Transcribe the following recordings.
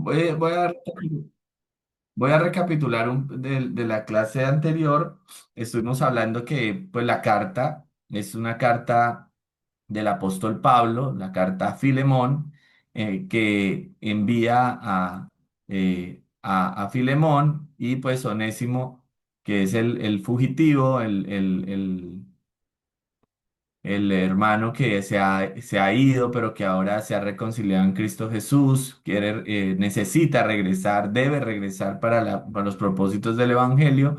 Voy a Voy a recapitular de la clase anterior. Estuvimos hablando que pues, la carta es una carta del apóstol Pablo, la carta a Filemón, que envía a Filemón y pues Onésimo, que es el fugitivo, el hermano que se ha ido, pero que ahora se ha reconciliado en Cristo Jesús, necesita regresar, debe regresar para los propósitos del Evangelio,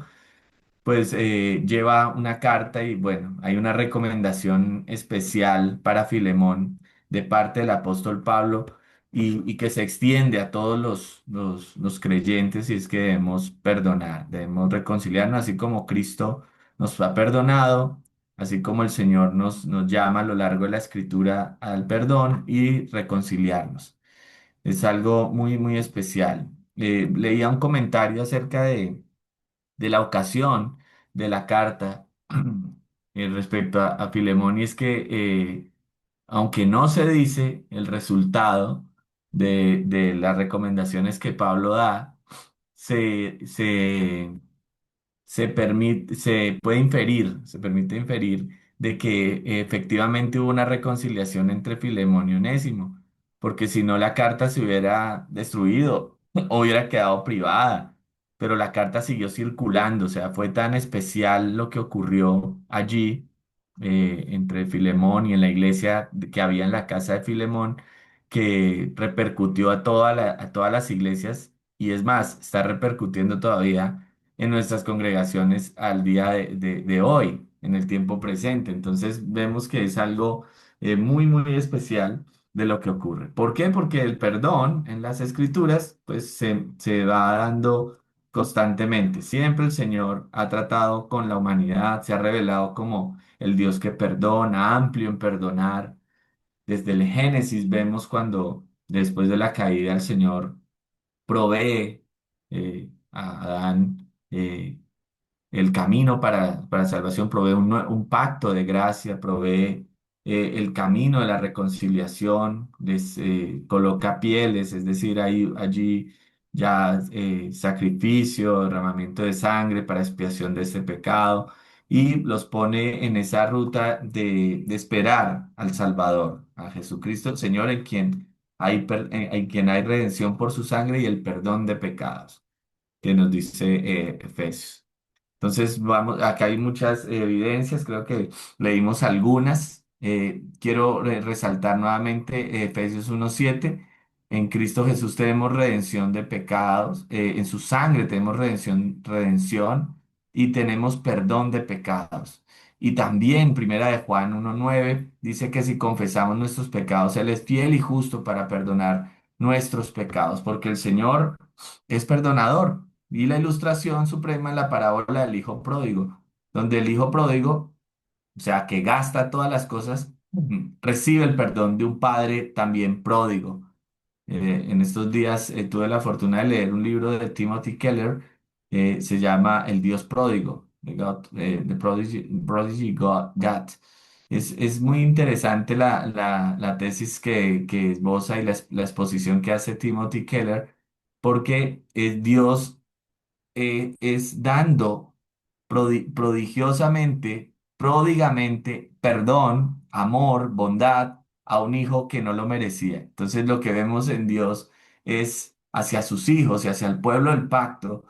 pues lleva una carta y bueno, hay una recomendación especial para Filemón de parte del apóstol Pablo y que se extiende a todos los creyentes y es que debemos perdonar, debemos reconciliarnos así como Cristo nos ha perdonado, así como el Señor nos llama a lo largo de la Escritura al perdón y reconciliarnos. Es algo muy, muy especial. Leía un comentario acerca de la ocasión de la carta respecto a Filemón, y es que aunque no se dice el resultado de las recomendaciones que Pablo da, se puede inferir, se permite inferir de que efectivamente hubo una reconciliación entre Filemón y Onésimo, porque si no la carta se hubiera destruido o hubiera quedado privada, pero la carta siguió circulando, o sea, fue tan especial lo que ocurrió allí entre Filemón y en la iglesia que había en la casa de Filemón, que repercutió a todas las iglesias y es más, está repercutiendo todavía en nuestras congregaciones al día de hoy, en el tiempo presente. Entonces vemos que es algo muy, muy especial de lo que ocurre. ¿Por qué? Porque el perdón en las escrituras pues se va dando constantemente. Siempre el Señor ha tratado con la humanidad, se ha revelado como el Dios que perdona, amplio en perdonar. Desde el Génesis vemos cuando después de la caída el Señor provee a Adán el camino para salvación, provee un pacto de gracia, provee el camino de la reconciliación, coloca pieles, es decir, hay allí ya sacrificio, derramamiento de sangre para expiación de este pecado, y los pone en esa ruta de esperar al Salvador, a Jesucristo, el Señor, en quien hay redención por su sangre y el perdón de pecados, que nos dice Efesios. Entonces, vamos, acá hay muchas evidencias, creo que leímos algunas. Quiero resaltar nuevamente Efesios 1:7. En Cristo Jesús tenemos redención de pecados, en su sangre tenemos redención y tenemos perdón de pecados. Y también Primera de Juan 1:9 dice que si confesamos nuestros pecados, Él es fiel y justo para perdonar nuestros pecados, porque el Señor es perdonador. Y la ilustración suprema es la parábola del hijo pródigo, donde el hijo pródigo, o sea, que gasta todas las cosas, recibe el perdón de un padre también pródigo. En estos días tuve la fortuna de leer un libro de Timothy Keller, se llama El Dios Pródigo, The Prodigy God. Es muy interesante la tesis que esboza y la exposición que hace Timothy Keller, porque es Dios es dando prodigiosamente, pródigamente, perdón, amor, bondad a un hijo que no lo merecía. Entonces lo que vemos en Dios es hacia sus hijos y hacia el pueblo del pacto,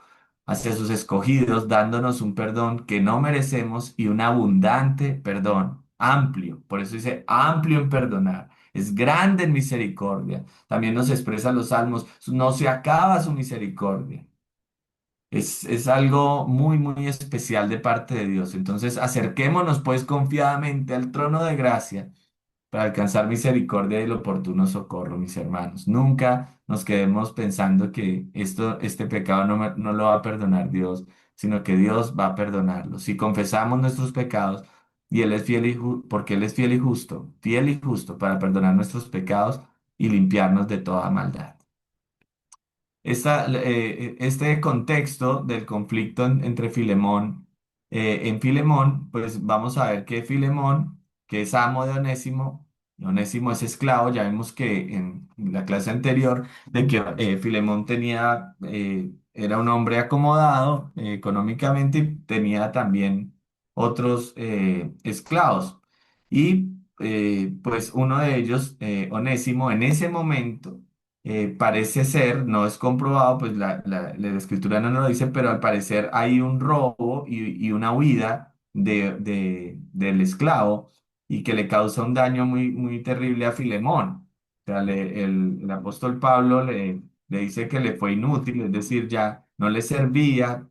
hacia sus escogidos, dándonos un perdón que no merecemos y un abundante perdón, amplio. Por eso dice amplio en perdonar. Es grande en misericordia. También nos expresa los salmos, no se acaba su misericordia. Es algo muy, muy especial de parte de Dios. Entonces, acerquémonos pues confiadamente al trono de gracia para alcanzar misericordia y el oportuno socorro, mis hermanos. Nunca nos quedemos pensando que este pecado no lo va a perdonar Dios, sino que Dios va a perdonarlo. Si confesamos nuestros pecados y Él es porque Él es fiel y justo para perdonar nuestros pecados y limpiarnos de toda maldad. Este contexto del conflicto entre Filemón, en Filemón, pues vamos a ver que Filemón, que es amo de Onésimo, Onésimo es esclavo. Ya vimos que en la clase anterior de que Filemón tenía, era un hombre acomodado económicamente y tenía también otros esclavos. Y pues uno de ellos, Onésimo, en ese momento parece ser, no es comprobado, pues la escritura no nos lo dice, pero al parecer hay un robo y una huida del esclavo y que le causa un daño muy, muy terrible a Filemón. O sea, el apóstol Pablo le dice que le fue inútil, es decir, ya no le servía.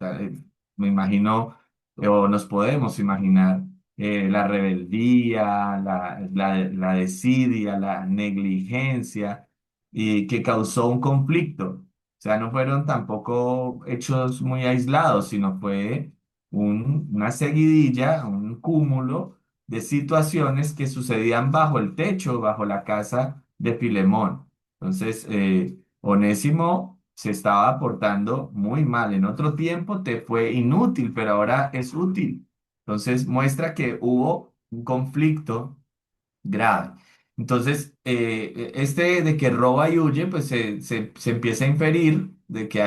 Me imagino, o nos podemos imaginar, la rebeldía, la desidia, la negligencia, y que causó un conflicto. O sea, no fueron tampoco hechos muy aislados, sino fue una seguidilla, un cúmulo de situaciones que sucedían bajo el techo, bajo la casa de Filemón. Entonces, Onésimo se estaba portando muy mal. En otro tiempo te fue inútil, pero ahora es útil. Entonces, muestra que hubo un conflicto grave. Entonces, este de que roba y huye, pues se empieza a inferir de que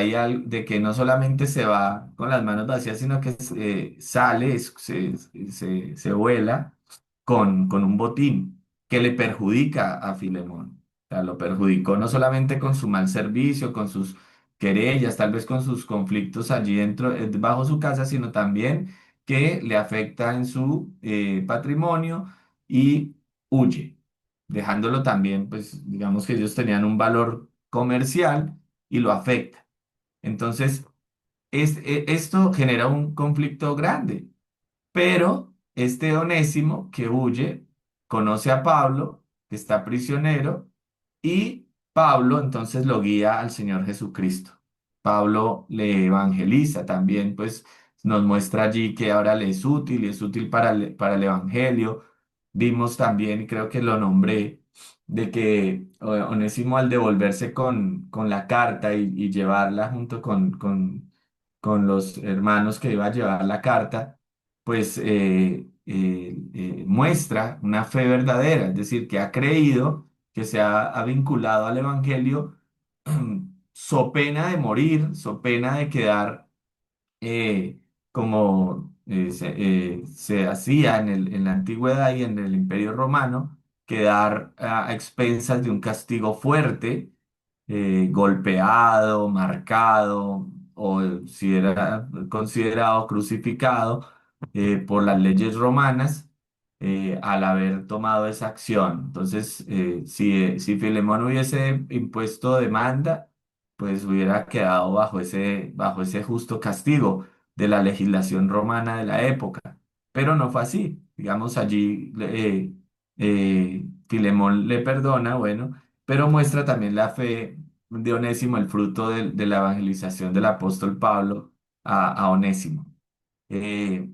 de que no solamente se va con las manos vacías, sino que sale, se vuela con un botín que le perjudica a Filemón. O sea, lo perjudicó no solamente con su mal servicio, con sus querellas, tal vez con sus conflictos allí dentro, bajo su casa, sino también que le afecta en su patrimonio y huye, dejándolo también, pues digamos que ellos tenían un valor comercial y lo afecta. Entonces, esto genera un conflicto grande, pero este Onésimo que huye conoce a Pablo, que está prisionero, y Pablo entonces lo guía al Señor Jesucristo. Pablo le evangeliza también, pues nos muestra allí que ahora le es útil y es útil para el evangelio. Vimos también, y creo que lo nombré, de que Onésimo al devolverse con la carta y llevarla junto con los hermanos que iba a llevar la carta, pues muestra una fe verdadera, es decir, que ha creído, que ha vinculado al Evangelio, so pena de morir, so pena de quedar eh, como se hacía en la antigüedad y en el Imperio Romano, quedar a expensas de un castigo fuerte, golpeado, marcado, o si era considerado crucificado por las leyes romanas, al haber tomado esa acción. Entonces, si Filemón hubiese impuesto demanda, pues hubiera quedado bajo ese justo castigo de la legislación romana de la época. Pero no fue así. Digamos, allí Filemón le perdona, bueno, pero muestra también la fe de Onésimo, el fruto de la evangelización del apóstol Pablo a Onésimo. Eh,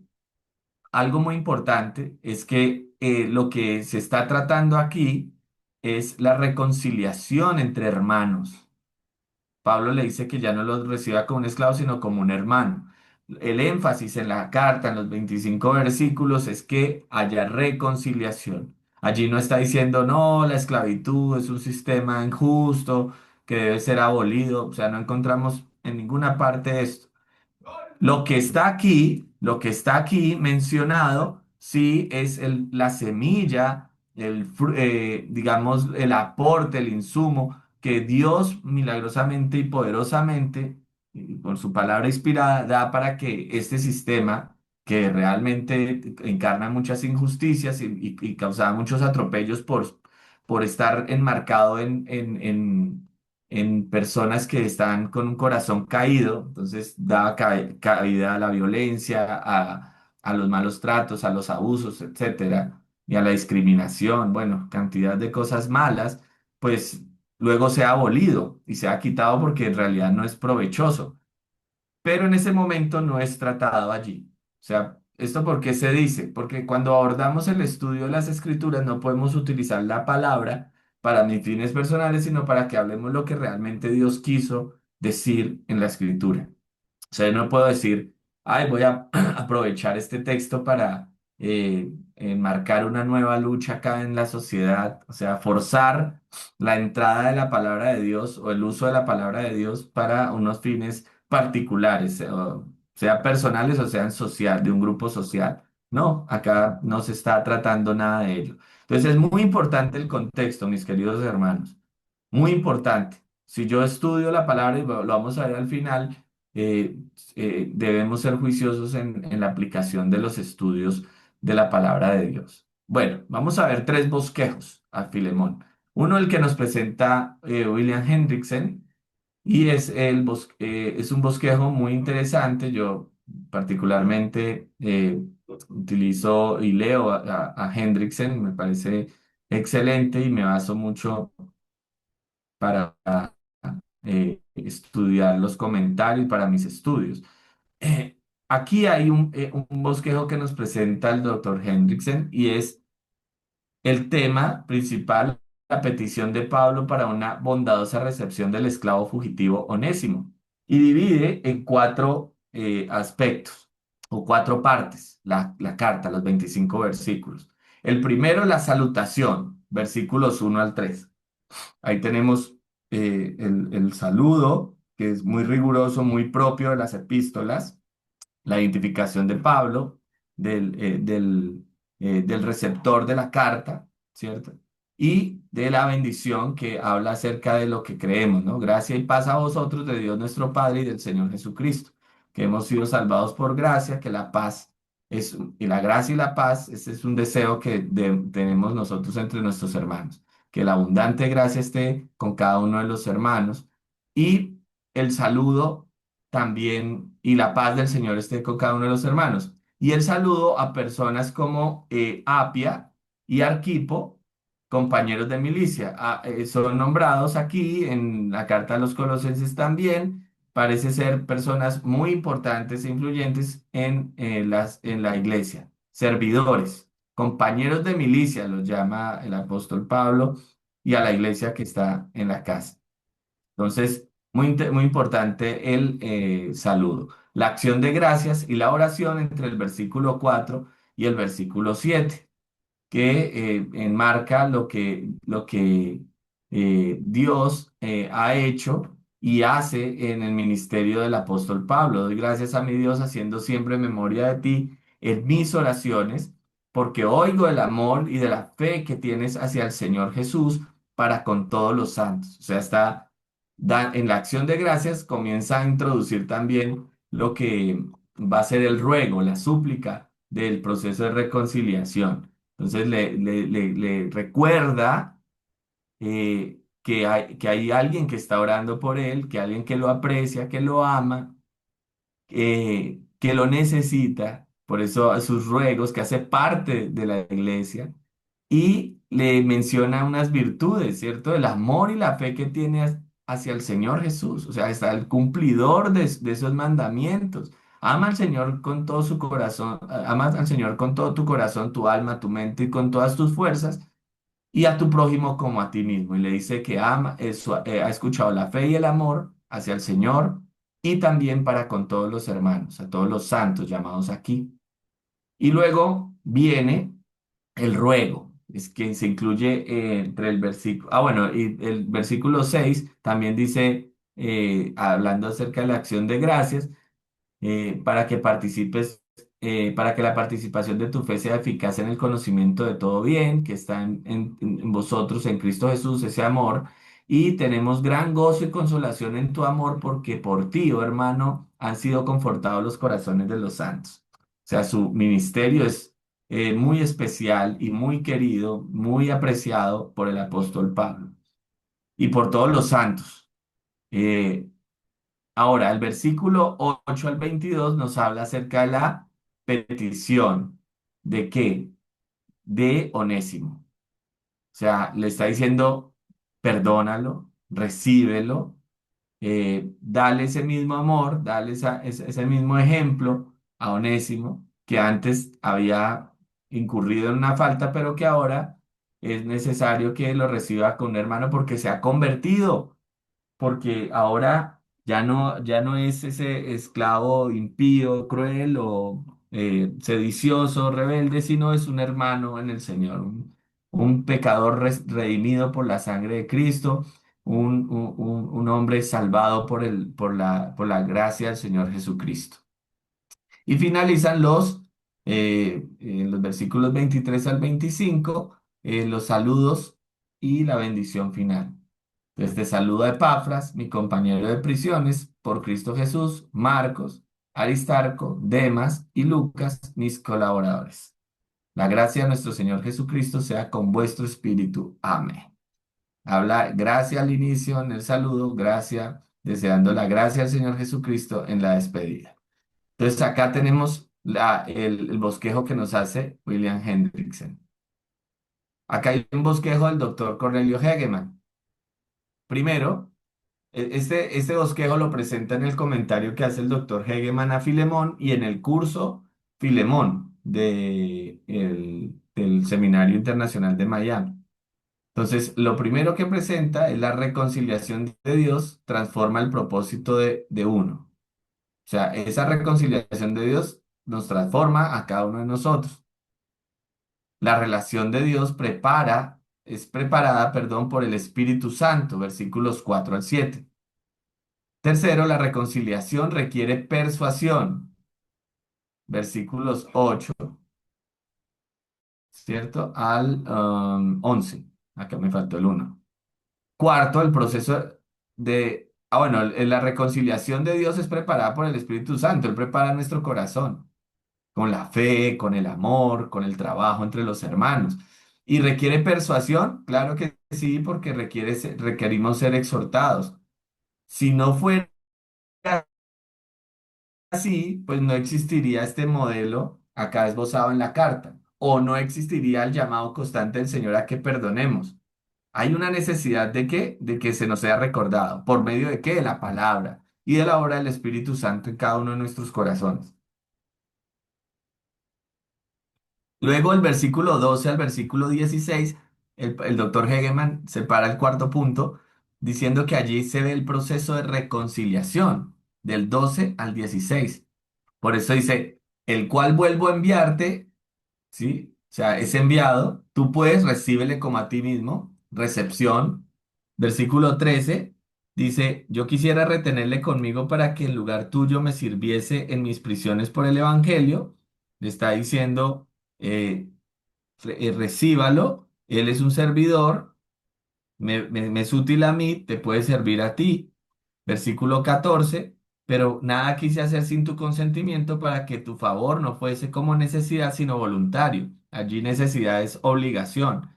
Algo muy importante es que lo que se está tratando aquí es la reconciliación entre hermanos. Pablo le dice que ya no los reciba como un esclavo, sino como un hermano. El énfasis en la carta, en los 25 versículos, es que haya reconciliación. Allí no está diciendo, no, la esclavitud es un sistema injusto que debe ser abolido. O sea, no encontramos en ninguna parte esto. Lo que está aquí mencionado, sí es la semilla, digamos, el aporte, el insumo que Dios milagrosamente y poderosamente, y por su palabra inspirada, da para que este sistema, que realmente encarna muchas injusticias y causaba muchos atropellos por estar enmarcado en personas que están con un corazón caído, entonces daba cabida a la violencia, a los malos tratos, a los abusos, etcétera, y a la discriminación, bueno, cantidad de cosas malas, pues luego se ha abolido y se ha quitado porque en realidad no es provechoso, pero en ese momento no es tratado allí. O sea, ¿esto por qué se dice? Porque cuando abordamos el estudio de las escrituras no podemos utilizar la palabra para mis fines personales, sino para que hablemos lo que realmente Dios quiso decir en la escritura. O sea, yo no puedo decir, ay, voy a aprovechar este texto enmarcar una nueva lucha acá en la sociedad, o sea, forzar la entrada de la palabra de Dios o el uso de la palabra de Dios para unos fines particulares, sea personales o sean social, de un grupo social. No, acá no se está tratando nada de ello. Entonces es muy importante el contexto, mis queridos hermanos. Muy importante. Si yo estudio la palabra, y lo vamos a ver al final, eh, debemos ser juiciosos en la aplicación de los estudios de la palabra de Dios. Bueno, vamos a ver tres bosquejos a Filemón. Uno, el que nos presenta William Hendrickson, y es un bosquejo muy interesante. Yo particularmente utilizo y leo a Hendrickson, me parece excelente y me baso mucho para estudiar los comentarios para mis estudios. Eh, Aquí hay un bosquejo que nos presenta el doctor Hendrickson y es el tema principal, la petición de Pablo para una bondadosa recepción del esclavo fugitivo Onésimo. Y divide en cuatro aspectos o cuatro partes la carta, los 25 versículos. El primero, la salutación, versículos 1 al 3. Ahí tenemos el saludo, que es muy riguroso, muy propio de las epístolas, la identificación de Pablo, del receptor de la carta, ¿cierto? Y de la bendición que habla acerca de lo que creemos, ¿no? Gracia y paz a vosotros de Dios nuestro Padre y del Señor Jesucristo, que hemos sido salvados por gracia, que la paz y la gracia y la paz, ese es un deseo que tenemos nosotros entre nuestros hermanos, que la abundante gracia esté con cada uno de los hermanos y el saludo también y la paz del Señor esté con cada uno de los hermanos. Y el saludo a personas como Apia y Arquipo, compañeros de milicia. Son nombrados aquí en la carta a los Colosenses también. Parece ser personas muy importantes e influyentes en la iglesia. Servidores, compañeros de milicia, los llama el apóstol Pablo, y a la iglesia que está en la casa. Entonces, muy importante el saludo. La acción de gracias y la oración entre el versículo 4 y el versículo 7 que enmarca lo que Dios ha hecho y hace en el ministerio del apóstol Pablo. Doy gracias a mi Dios haciendo siempre memoria de ti en mis oraciones, porque oigo el amor y de la fe que tienes hacia el Señor Jesús para con todos los santos. O sea, en la acción de gracias comienza a introducir también lo que va a ser el ruego, la súplica del proceso de reconciliación. Entonces le recuerda que hay alguien que está orando por él, que alguien que lo aprecia, que lo ama, que lo necesita, por eso a sus ruegos, que hace parte de la iglesia, y le menciona unas virtudes, ¿cierto? El amor y la fe que tiene hacia el Señor Jesús, o sea, está el cumplidor de esos mandamientos. Ama al Señor con todo su corazón, ama al Señor con todo tu corazón, tu alma, tu mente y con todas tus fuerzas y a tu prójimo como a ti mismo. Y le dice que ha escuchado la fe y el amor hacia el Señor y también para con todos los hermanos, a todos los santos llamados aquí. Y luego viene el ruego, es que se incluye entre el versículo, bueno, y el versículo 6 también dice, hablando acerca de la acción de gracias, para que participes, para que la participación de tu fe sea eficaz en el conocimiento de todo bien, que está en vosotros, en Cristo Jesús, ese amor. Y tenemos gran gozo y consolación en tu amor, porque por ti, oh hermano, han sido confortados los corazones de los santos. O sea, su ministerio es muy especial y muy querido, muy apreciado por el apóstol Pablo y por todos los santos. Eh, Ahora, el versículo 8 al 22 nos habla acerca de la petición. ¿De qué? De Onésimo. O sea, le está diciendo, perdónalo, recíbelo, dale ese mismo amor, dale ese mismo ejemplo a Onésimo, que antes había incurrido en una falta, pero que ahora es necesario que lo reciba con un hermano porque se ha convertido porque ahora ya no es ese esclavo impío, cruel sedicioso, rebelde, sino es un hermano en el Señor, un pecador redimido por la sangre de Cristo, un hombre salvado por la gracia del Señor Jesucristo. Y finalizan en los versículos 23 al 25, los saludos y la bendición final. Entonces te saluda Epafras, mi compañero de prisiones, por Cristo Jesús, Marcos, Aristarco, Demas y Lucas, mis colaboradores. La gracia de nuestro Señor Jesucristo sea con vuestro espíritu. Amén. Habla gracia al inicio en el saludo, gracia, deseando la gracia al Señor Jesucristo en la despedida. Entonces acá tenemos el bosquejo que nos hace William Hendrickson. Acá hay un bosquejo del doctor Cornelio Hegeman. Primero, este bosquejo lo presenta en el comentario que hace el doctor Hegeman a Filemón y en el curso Filemón del Seminario Internacional de Miami. Entonces, lo primero que presenta es la reconciliación de Dios transforma el propósito de uno. O sea, esa reconciliación de Dios nos transforma a cada uno de nosotros. La relación de Dios es preparada, perdón, por el Espíritu Santo, versículos 4 al 7. Tercero, la reconciliación requiere persuasión, versículos 8, ¿cierto? Al 11. Acá me faltó el uno. Cuarto, el proceso bueno, la reconciliación de Dios es preparada por el Espíritu Santo. Él prepara nuestro corazón con la fe, con el amor, con el trabajo entre los hermanos. ¿Y requiere persuasión? Claro que sí, porque requerimos ser exhortados. Si no fuera así, pues no existiría este modelo acá esbozado en la carta, o no existiría el llamado constante del Señor a que perdonemos. Hay una necesidad de qué? De que se nos sea recordado. ¿Por medio de qué? De la palabra y de la obra del Espíritu Santo en cada uno de nuestros corazones. Luego, el versículo 12 al versículo 16, el doctor Hegeman separa el cuarto punto diciendo que allí se ve el proceso de reconciliación del 12 al 16. Por eso dice, el cual vuelvo a enviarte, ¿sí? O sea, es enviado, tú puedes, recíbele como a ti mismo, recepción. Versículo 13 dice, yo quisiera retenerle conmigo para que en lugar tuyo me sirviese en mis prisiones por el Evangelio. Le está diciendo, eh, recíbalo, él es un servidor, me es útil a mí, te puede servir a ti. Versículo 14, pero nada quise hacer sin tu consentimiento para que tu favor no fuese como necesidad, sino voluntario. Allí necesidad es obligación.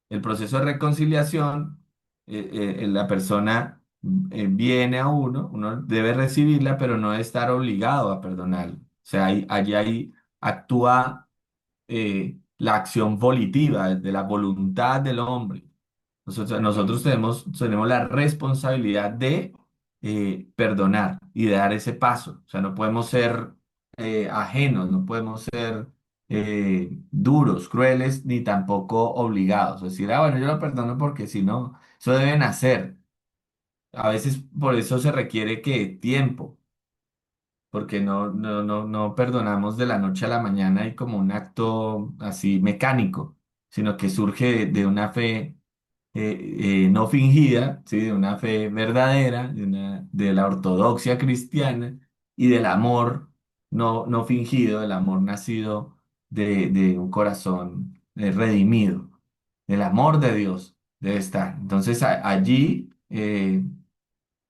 El proceso de reconciliación, la persona viene a uno debe recibirla, pero no debe estar obligado a perdonar. O sea, allí actúa la acción volitiva, de la voluntad del hombre. Nosotros tenemos la responsabilidad de perdonar y de dar ese paso. O sea, no podemos ser ajenos, no podemos ser duros, crueles, ni tampoco obligados. Es decir, bueno, yo lo perdono porque si no, eso deben hacer. A veces por eso se requiere que tiempo, porque no perdonamos de la noche a la mañana y como un acto así mecánico, sino que surge de una fe no fingida, ¿sí? De una fe verdadera, de la ortodoxia cristiana y del amor no fingido, del amor nacido de un corazón redimido. El amor de Dios debe estar. Entonces allí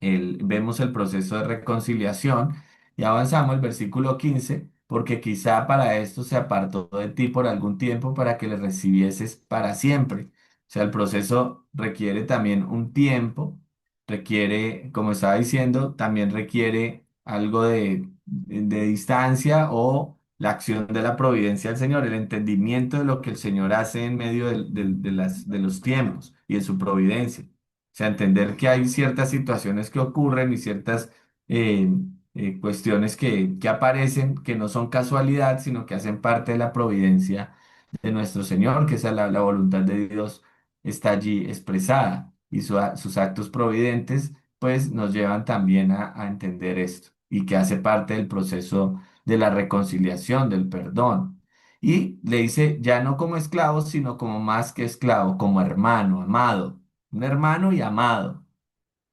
vemos el proceso de reconciliación y avanzamos el versículo 15, porque quizá para esto se apartó de ti por algún tiempo para que le recibieses para siempre. O sea, el proceso requiere también un tiempo, requiere, como estaba diciendo, también requiere algo de distancia o la acción de la providencia del Señor, el entendimiento de lo que el Señor hace en medio de los tiempos y de su providencia. O sea, entender que hay ciertas situaciones que ocurren y ciertas eh, cuestiones que aparecen que no son casualidad, sino que hacen parte de la providencia de nuestro Señor, que esa la voluntad de Dios está allí expresada y sus actos providentes pues nos llevan también a entender esto y que hace parte del proceso de la reconciliación, del perdón. Y le dice, ya no como esclavo, sino como más que esclavo, como hermano, amado, un hermano y amado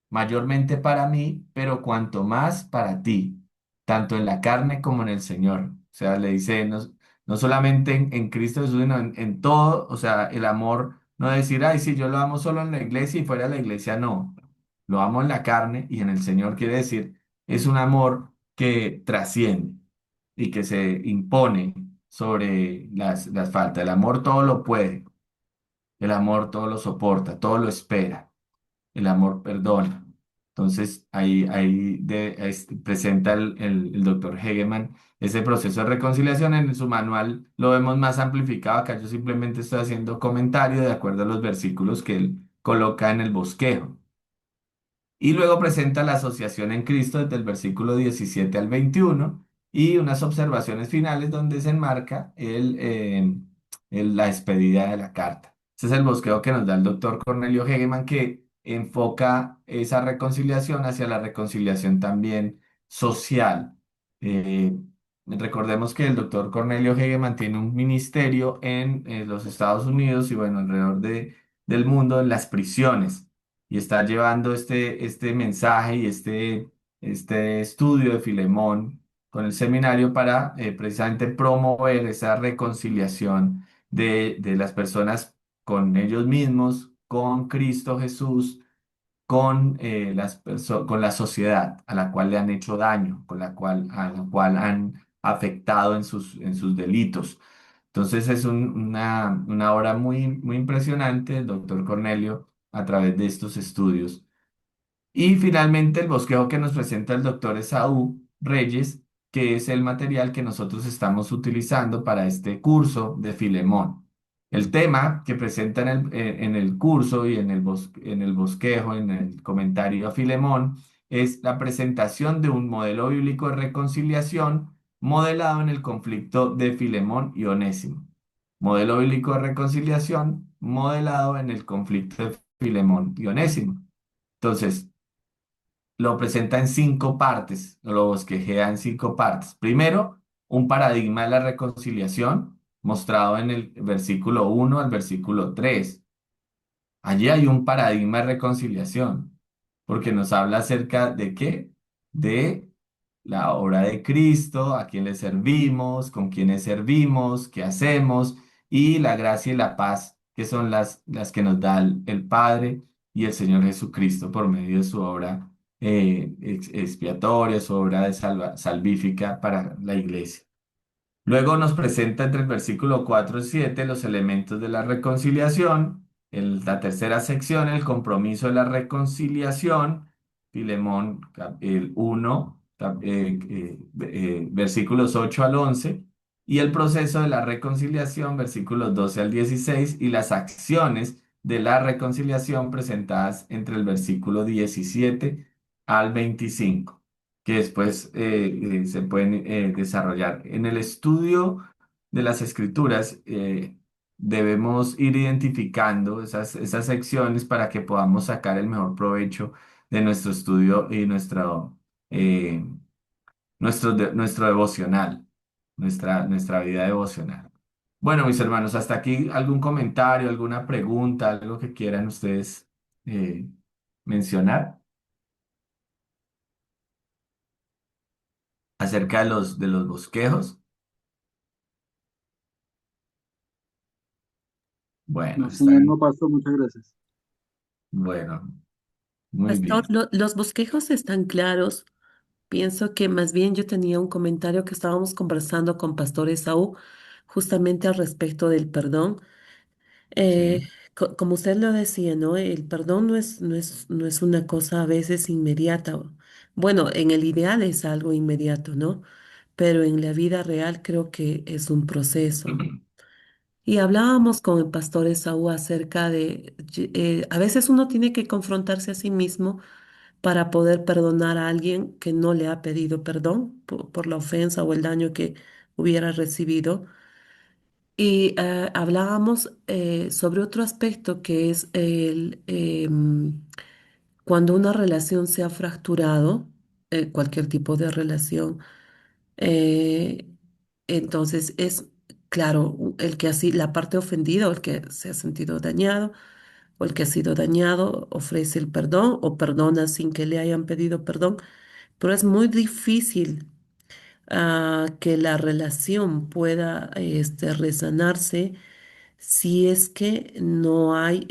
mayormente para mí, pero cuanto más para ti, tanto en la carne como en el Señor. O sea, le dice, no, no solamente en Cristo Jesús, sino en todo, o sea, el amor, no decir, ay, sí, yo lo amo solo en la iglesia y fuera de la iglesia, no. Lo amo en la carne y en el Señor quiere decir, es un amor que trasciende y que se impone sobre las faltas. El amor todo lo puede, el amor todo lo soporta, todo lo espera. El amor perdona. Entonces, presenta el doctor Hegeman ese proceso de reconciliación. En su manual lo vemos más amplificado. Acá yo simplemente estoy haciendo comentario de acuerdo a los versículos que él coloca en el bosquejo. Y luego presenta la asociación en Cristo desde el versículo 17 al 21 y unas observaciones finales donde se enmarca la despedida de la carta. Ese es el bosquejo que nos da el doctor Cornelio Hegeman, que enfoca esa reconciliación hacia la reconciliación también social. Eh, Recordemos que el doctor Cornelio Hegeman tiene un ministerio en los Estados Unidos y bueno, alrededor del mundo, en las prisiones y está llevando este mensaje y este estudio de Filemón con el seminario para precisamente promover esa reconciliación de las personas con ellos mismos, con Cristo Jesús, con la sociedad a la cual le han hecho daño, a la cual han afectado en sus delitos. Entonces es una obra muy, muy impresionante del doctor Cornelio a través de estos estudios. Y finalmente el bosquejo que nos presenta el doctor Esaú Reyes, que es el material que nosotros estamos utilizando para este curso de Filemón. El tema que presenta en el curso y en el bosquejo, en el comentario a Filemón, es la presentación de un modelo bíblico de reconciliación modelado en el conflicto de Filemón y Onésimo. Modelo bíblico de reconciliación modelado en el conflicto de Filemón y Onésimo. Entonces, lo presenta en 5 partes, lo bosquejea en 5 partes. Primero, un paradigma de la reconciliación, mostrado en el versículo 1 al versículo 3. Allí hay un paradigma de reconciliación, porque nos habla acerca de qué, de la obra de Cristo, a quién le servimos, con quiénes servimos, qué hacemos, y la gracia y la paz, que son las que nos da el Padre y el Señor Jesucristo por medio de su obra expiatoria, su obra de salvífica para la iglesia. Luego nos presenta entre el versículo 4 y 7 los elementos de la reconciliación. En la tercera sección, el compromiso de la reconciliación. Filemón, el 1, versículos 8 al 11. Y el proceso de la reconciliación, versículos 12 al 16. Y las acciones de la reconciliación presentadas entre el versículo 17 al 25 que después se pueden desarrollar. En el estudio de las escrituras debemos ir identificando esas secciones para que podamos sacar el mejor provecho de nuestro estudio y eh, nuestro devocional, nuestra vida devocional. Bueno, mis hermanos, hasta aquí algún comentario, alguna pregunta, algo que quieran ustedes eh, mencionar acerca de los bosquejos. Bueno, No, señor, no están, pasó, muchas gracias. bueno, muy Pastor, bien. los bosquejos están claros. Pienso que más bien yo tenía un comentario que estábamos conversando con Pastor Esaú justamente al respecto del perdón. Eh, Sí. Como usted lo decía, ¿no? El perdón no es una cosa a veces inmediata. Bueno, en el ideal es algo inmediato, ¿no? Pero en la vida real creo que es un proceso. Y hablábamos con el Pastor Esaú acerca de, a veces uno tiene que confrontarse a sí mismo para poder perdonar a alguien que no le ha pedido perdón por la ofensa o el daño que hubiera recibido. Y hablábamos sobre otro aspecto que es cuando una relación se ha fracturado, cualquier tipo de relación, Eh, entonces es claro, el que así, la parte ofendida o el que se ha sentido dañado o el que ha sido dañado ofrece el perdón o perdona sin que le hayan pedido perdón, pero es muy difícil que la relación pueda resanarse si es que no hay,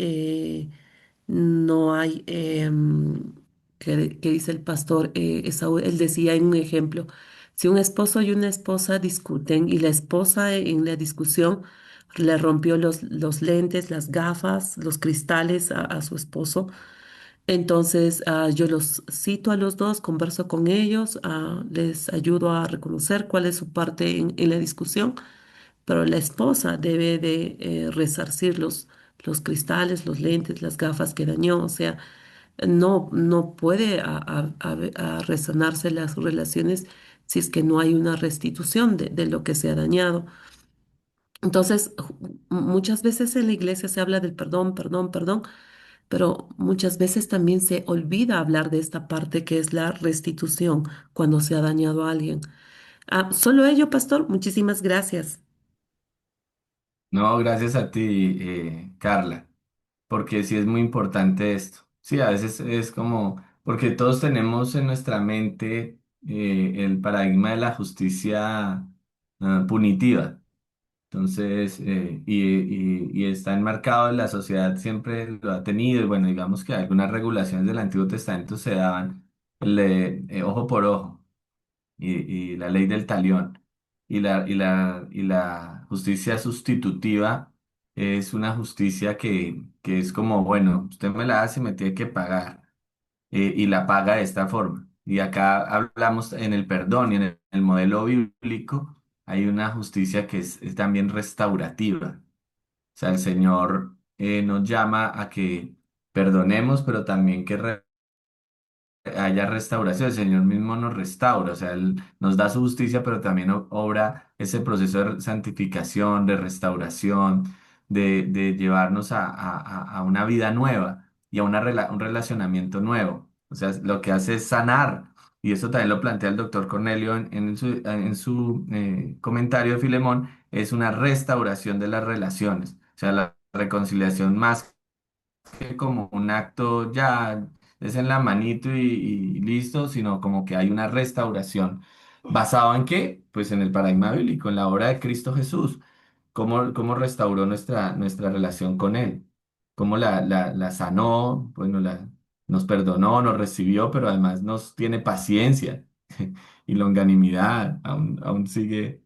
que dice el pastor Esaú, él decía en un ejemplo, si un esposo y una esposa discuten y la esposa en la discusión le rompió los lentes, las gafas, los cristales a su esposo, entonces yo los cito a los dos, converso con ellos, les ayudo a reconocer cuál es su parte en la discusión, pero la esposa debe de resarcir los cristales, los lentes, las gafas que dañó, o sea, no puede a resanarse las relaciones si es que no hay una restitución de lo que se ha dañado. Entonces, muchas veces en la iglesia se habla del perdón, perdón, perdón, pero muchas veces también se olvida hablar de esta parte que es la restitución cuando se ha dañado a alguien. Solo ello, pastor. Muchísimas gracias. No, gracias a ti, Carla, porque sí es muy importante esto. Sí, a veces es como, porque todos tenemos en nuestra mente el paradigma de la justicia punitiva. Entonces, y está enmarcado en la sociedad, siempre lo ha tenido, y bueno, digamos que algunas regulaciones del Antiguo Testamento se daban ojo por ojo y la ley del talión. Y la justicia sustitutiva es una justicia que es como, bueno, usted me la hace y me tiene que pagar, y la paga de esta forma. Y acá hablamos en el perdón y en el modelo bíblico, hay una justicia que es también restaurativa. O sea, el Señor nos llama a que perdonemos, pero también que haya restauración, el Señor mismo nos restaura, o sea, Él nos da su justicia, pero también obra ese proceso de santificación, de restauración, de llevarnos a una vida nueva y a un relacionamiento nuevo. O sea, lo que hace es sanar, y eso también lo plantea el doctor Cornelio en su comentario de Filemón, es una restauración de las relaciones, o sea, la reconciliación más que como un acto ya es en la manito y listo, sino como que hay una restauración. ¿Basado en qué? Pues en el paradigma bíblico, en la obra de Cristo Jesús. ¿Cómo restauró nuestra relación con Él? ¿Cómo la sanó? Bueno, nos perdonó, nos recibió, pero además nos tiene paciencia y longanimidad. Aún sigue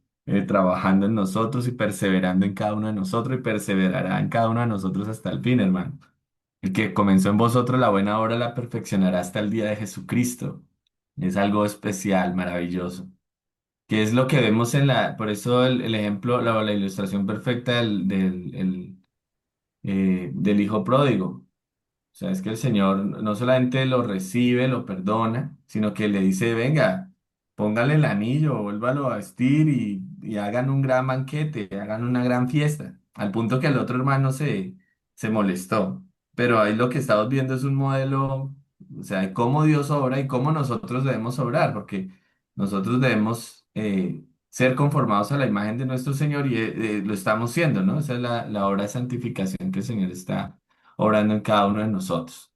trabajando en nosotros y perseverando en cada uno de nosotros y perseverará en cada uno de nosotros hasta el fin, hermano. El que comenzó en vosotros la buena obra la perfeccionará hasta el día de Jesucristo. Es algo especial, maravilloso. Que es lo que vemos por eso el ejemplo, la ilustración perfecta del hijo pródigo. O sea, es que el Señor no solamente lo recibe, lo perdona, sino que le dice, venga, póngale el anillo, vuélvalo a vestir y hagan un gran banquete, hagan una gran fiesta. Al punto que el otro hermano se molestó. Pero ahí lo que estamos viendo es un modelo, o sea, de cómo Dios obra y cómo nosotros debemos obrar, porque nosotros debemos ser conformados a la imagen de nuestro Señor y lo estamos siendo, ¿no? Esa es la obra de santificación que el Señor está obrando en cada uno de nosotros.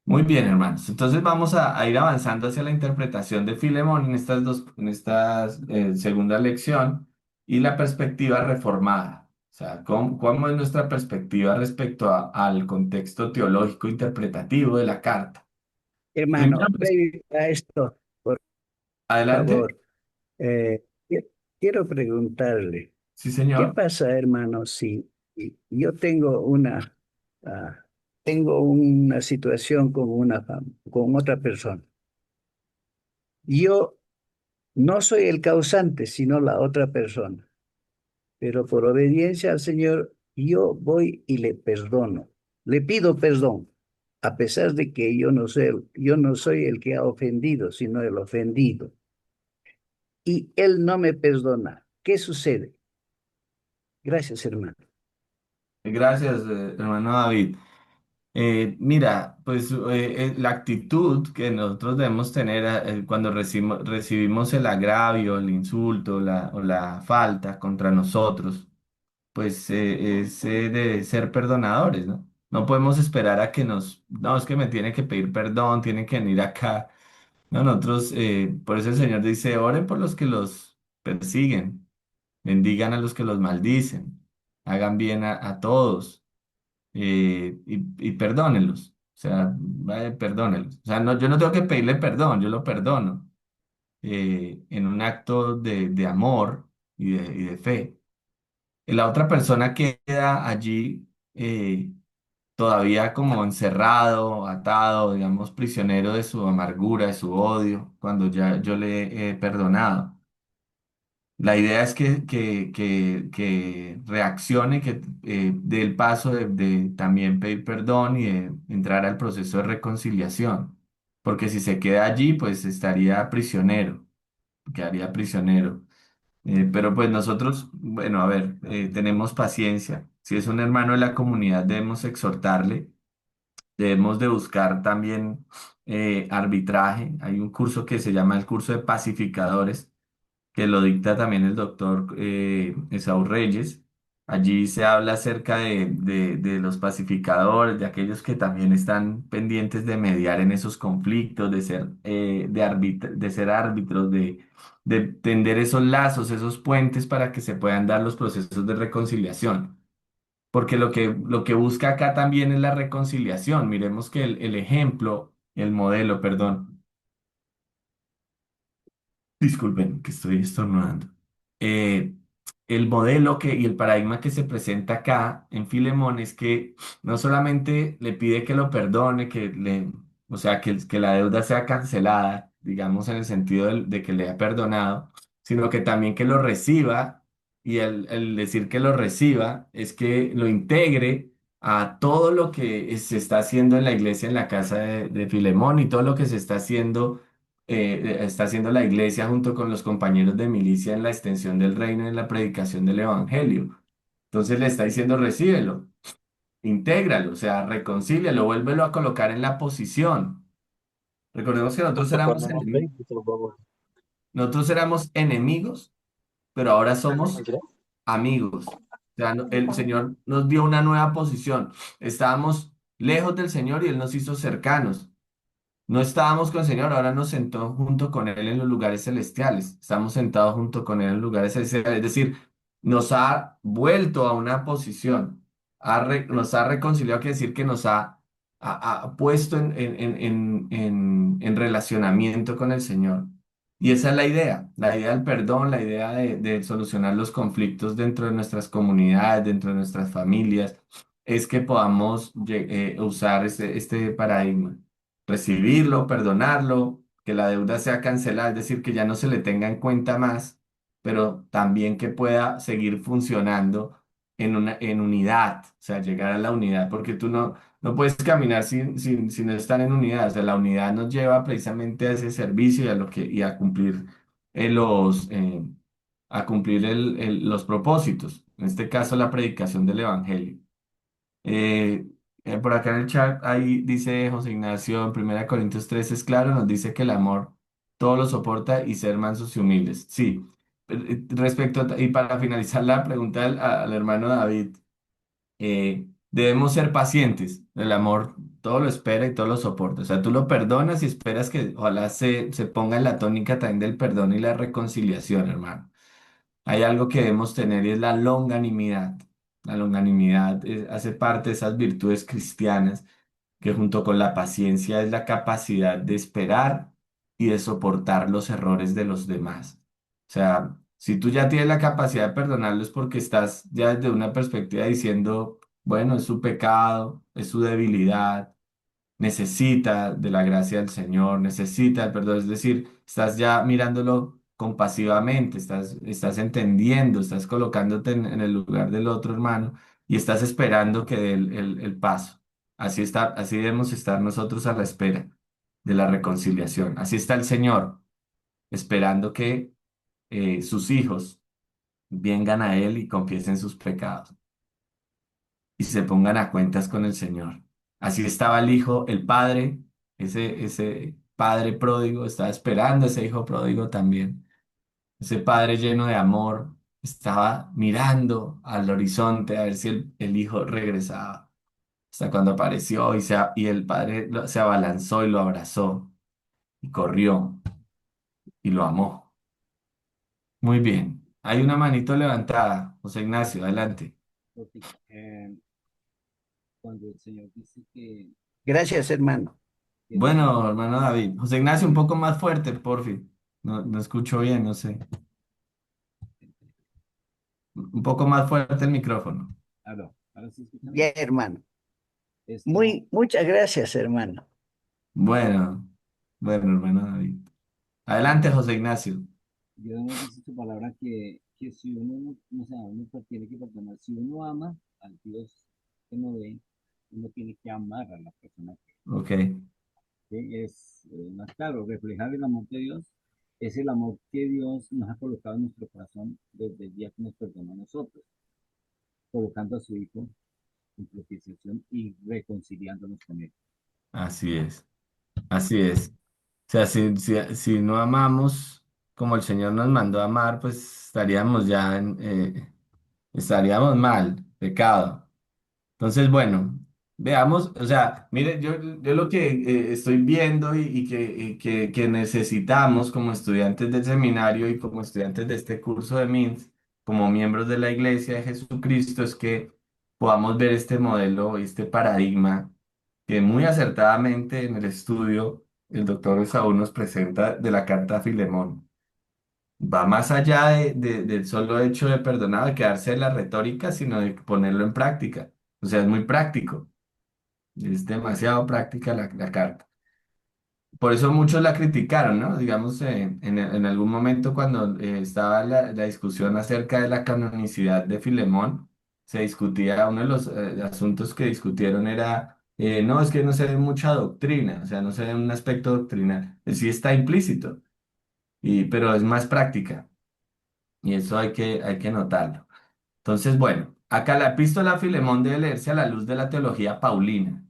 Muy bien, hermanos. Entonces vamos a ir avanzando hacia la interpretación de Filemón en esta segunda lección y la perspectiva reformada. O sea, ¿cómo es nuestra perspectiva respecto al contexto teológico interpretativo de la carta? Primero, Hermano, pues, previo a esto, por adelante. favor, quiero preguntarle, Sí, ¿qué señor. pasa, hermano, si yo ah, tengo una situación con otra persona? Yo no soy el causante, sino la otra persona, pero por obediencia al Señor, yo voy y le perdono, le pido perdón, a pesar de que yo no soy el que ha ofendido, sino el ofendido. Y él no me perdona. ¿Qué sucede? Gracias, hermano. Gracias, hermano David. Mira, pues la actitud que nosotros debemos tener cuando recibimos el agravio, el insulto o la falta contra nosotros, pues es de ser perdonadores, ¿no? No podemos esperar a que no, es que me tiene que pedir perdón, tiene que venir acá. No, nosotros, por eso el Señor dice, oren por los que los persiguen, bendigan a los que los maldicen, hagan bien a todos y perdónenlos. O sea, vaya, perdónenlos. O sea, no, yo no tengo que pedirle perdón, yo lo perdono en un acto de amor y de fe. Y la otra persona queda allí todavía como encerrado, atado, digamos, prisionero de su amargura, de su odio, cuando ya yo le he perdonado. La idea es que reaccione, que dé el paso de también pedir perdón y de entrar al proceso de reconciliación. Porque si se queda allí, pues estaría prisionero, quedaría prisionero. Pero pues nosotros, bueno, a ver, tenemos paciencia. Si es un hermano de la comunidad, debemos exhortarle, debemos de buscar también arbitraje. Hay un curso que se llama el curso de pacificadores que lo dicta también el doctor Esaú Reyes. Allí se habla acerca de los pacificadores, de aquellos que también están pendientes de mediar en esos conflictos, de ser, de ser árbitros, de tender esos lazos, esos puentes para que se puedan dar los procesos de reconciliación. Porque lo que busca acá también es la reconciliación. Miremos que el ejemplo, el modelo, perdón. Disculpen, que estoy estornudando. Eh, el modelo y el paradigma que se presenta acá en Filemón es que no solamente le pide que lo perdone, o sea, que la deuda sea cancelada, digamos en el sentido de que le ha perdonado, sino que también que lo reciba, y el decir que lo reciba es que lo integre a todo lo que se está haciendo en la iglesia, en la casa de Filemón y todo lo que se está haciendo la iglesia junto con los compañeros de milicia en la extensión del reino y en la predicación del evangelio. Entonces le está diciendo, recíbelo, intégralo, o sea, reconcílialo, vuélvelo a colocar en la posición. Recordemos que Justo cuando nos ve, se lo pongo. nosotros éramos enemigos, pero ahora somos ¿Mentira? amigos. O sea, el Señor nos dio una nueva posición. Estábamos lejos del Señor y Él nos hizo cercanos. No estábamos con el Señor, ahora nos sentó junto con Él en los lugares celestiales. Estamos sentados junto con Él en los lugares celestiales. Es decir, nos ha vuelto a una posición, nos ha reconciliado, quiere decir que nos ha puesto en relacionamiento con el Señor. Y esa es la idea del perdón, la idea de solucionar los conflictos dentro de nuestras comunidades, dentro de nuestras familias, es que podamos usar este paradigma, recibirlo, perdonarlo, que la deuda sea cancelada, es decir, que ya no se le tenga en cuenta más, pero también que pueda seguir funcionando en unidad, o sea, llegar a la unidad, porque tú no puedes caminar sin no estar en unidad, o sea, la unidad nos lleva precisamente a ese servicio y a, y a cumplir a cumplir los propósitos, en este caso la predicación del Evangelio. Eh, por acá en el chat, ahí dice José Ignacio, en 1 Corintios 13 es claro, nos dice que el amor todo lo soporta y ser mansos y humildes. Sí. Y para finalizar la pregunta al hermano David, debemos ser pacientes. El amor todo lo espera y todo lo soporta. O sea, tú lo perdonas y esperas que ojalá se ponga en la tónica también del perdón y la reconciliación, hermano. Hay algo que debemos tener y es la longanimidad. La longanimidad hace parte de esas virtudes cristianas que junto con la paciencia es la capacidad de esperar y de soportar los errores de los demás. O sea, si tú ya tienes la capacidad de perdonarlos porque estás ya desde una perspectiva diciendo, bueno, es su pecado, es su debilidad, necesita de la gracia del Señor, necesita el perdón, es decir, estás ya mirándolo compasivamente, estás entendiendo, estás colocándote en el lugar del otro hermano y estás esperando que dé el paso. Así está, así debemos estar nosotros a la espera de la reconciliación. Así está el Señor, esperando que sus hijos vengan a Él y confiesen sus pecados y se pongan a cuentas con el Señor. Así estaba el hijo, el padre, ese padre pródigo, estaba esperando a ese hijo pródigo también. Ese padre lleno de amor estaba mirando al horizonte a ver si el hijo regresaba. Hasta cuando apareció y el padre se abalanzó y lo abrazó y corrió y lo amó. Muy bien. Hay una manito levantada. José Ignacio, adelante. Ok, cuando el Señor dice Gracias, hermano. que la, Bueno, hermano David. José Ignacio, un poco más fuerte, por fin. No, no escucho bien, no sé. Un poco más fuerte el micrófono. ahora sí escuchan Ya, bien. hermano. Esto, Muchas gracias, hermano. Bueno, bueno, hermano David. Adelante, José Ignacio. Dios nos dice su palabra que si uno no, o sea, uno tiene que perdonar, si uno ama al Dios que no ve, uno tiene que amar a la persona Ok, que es más claro, reflejar el amor de Dios, es el amor que Dios nos ha colocado en nuestro corazón desde el día que nos perdonó a nosotros, colocando a su Hijo en propiciación y reconciliándonos con Él. así es. Así es. O sea, si no amamos como el Señor nos mandó a amar, pues estaríamos mal, pecado. Entonces, bueno, veamos, o sea, mire, yo lo que estoy viendo que necesitamos como estudiantes del seminario y como estudiantes de este curso de MINS, como miembros de la Iglesia de Jesucristo, es que podamos ver este modelo, este paradigma que muy acertadamente en el estudio el doctor Esaú nos presenta de la carta a Filemón. Va más allá del solo hecho de perdonar, de quedarse en la retórica, sino de ponerlo en práctica. O sea, es muy práctico, es demasiado práctica la carta. Por eso muchos la criticaron, ¿no? Digamos, en algún momento cuando estaba la discusión acerca de la canonicidad de Filemón, se discutía, uno de los asuntos que discutieron era, no, es que no se ve mucha doctrina, o sea, no se ve un aspecto doctrinal. Sí está implícito, pero es más práctica, y eso hay que notarlo. Entonces, bueno, acá la epístola a Filemón debe leerse a la luz de la teología paulina.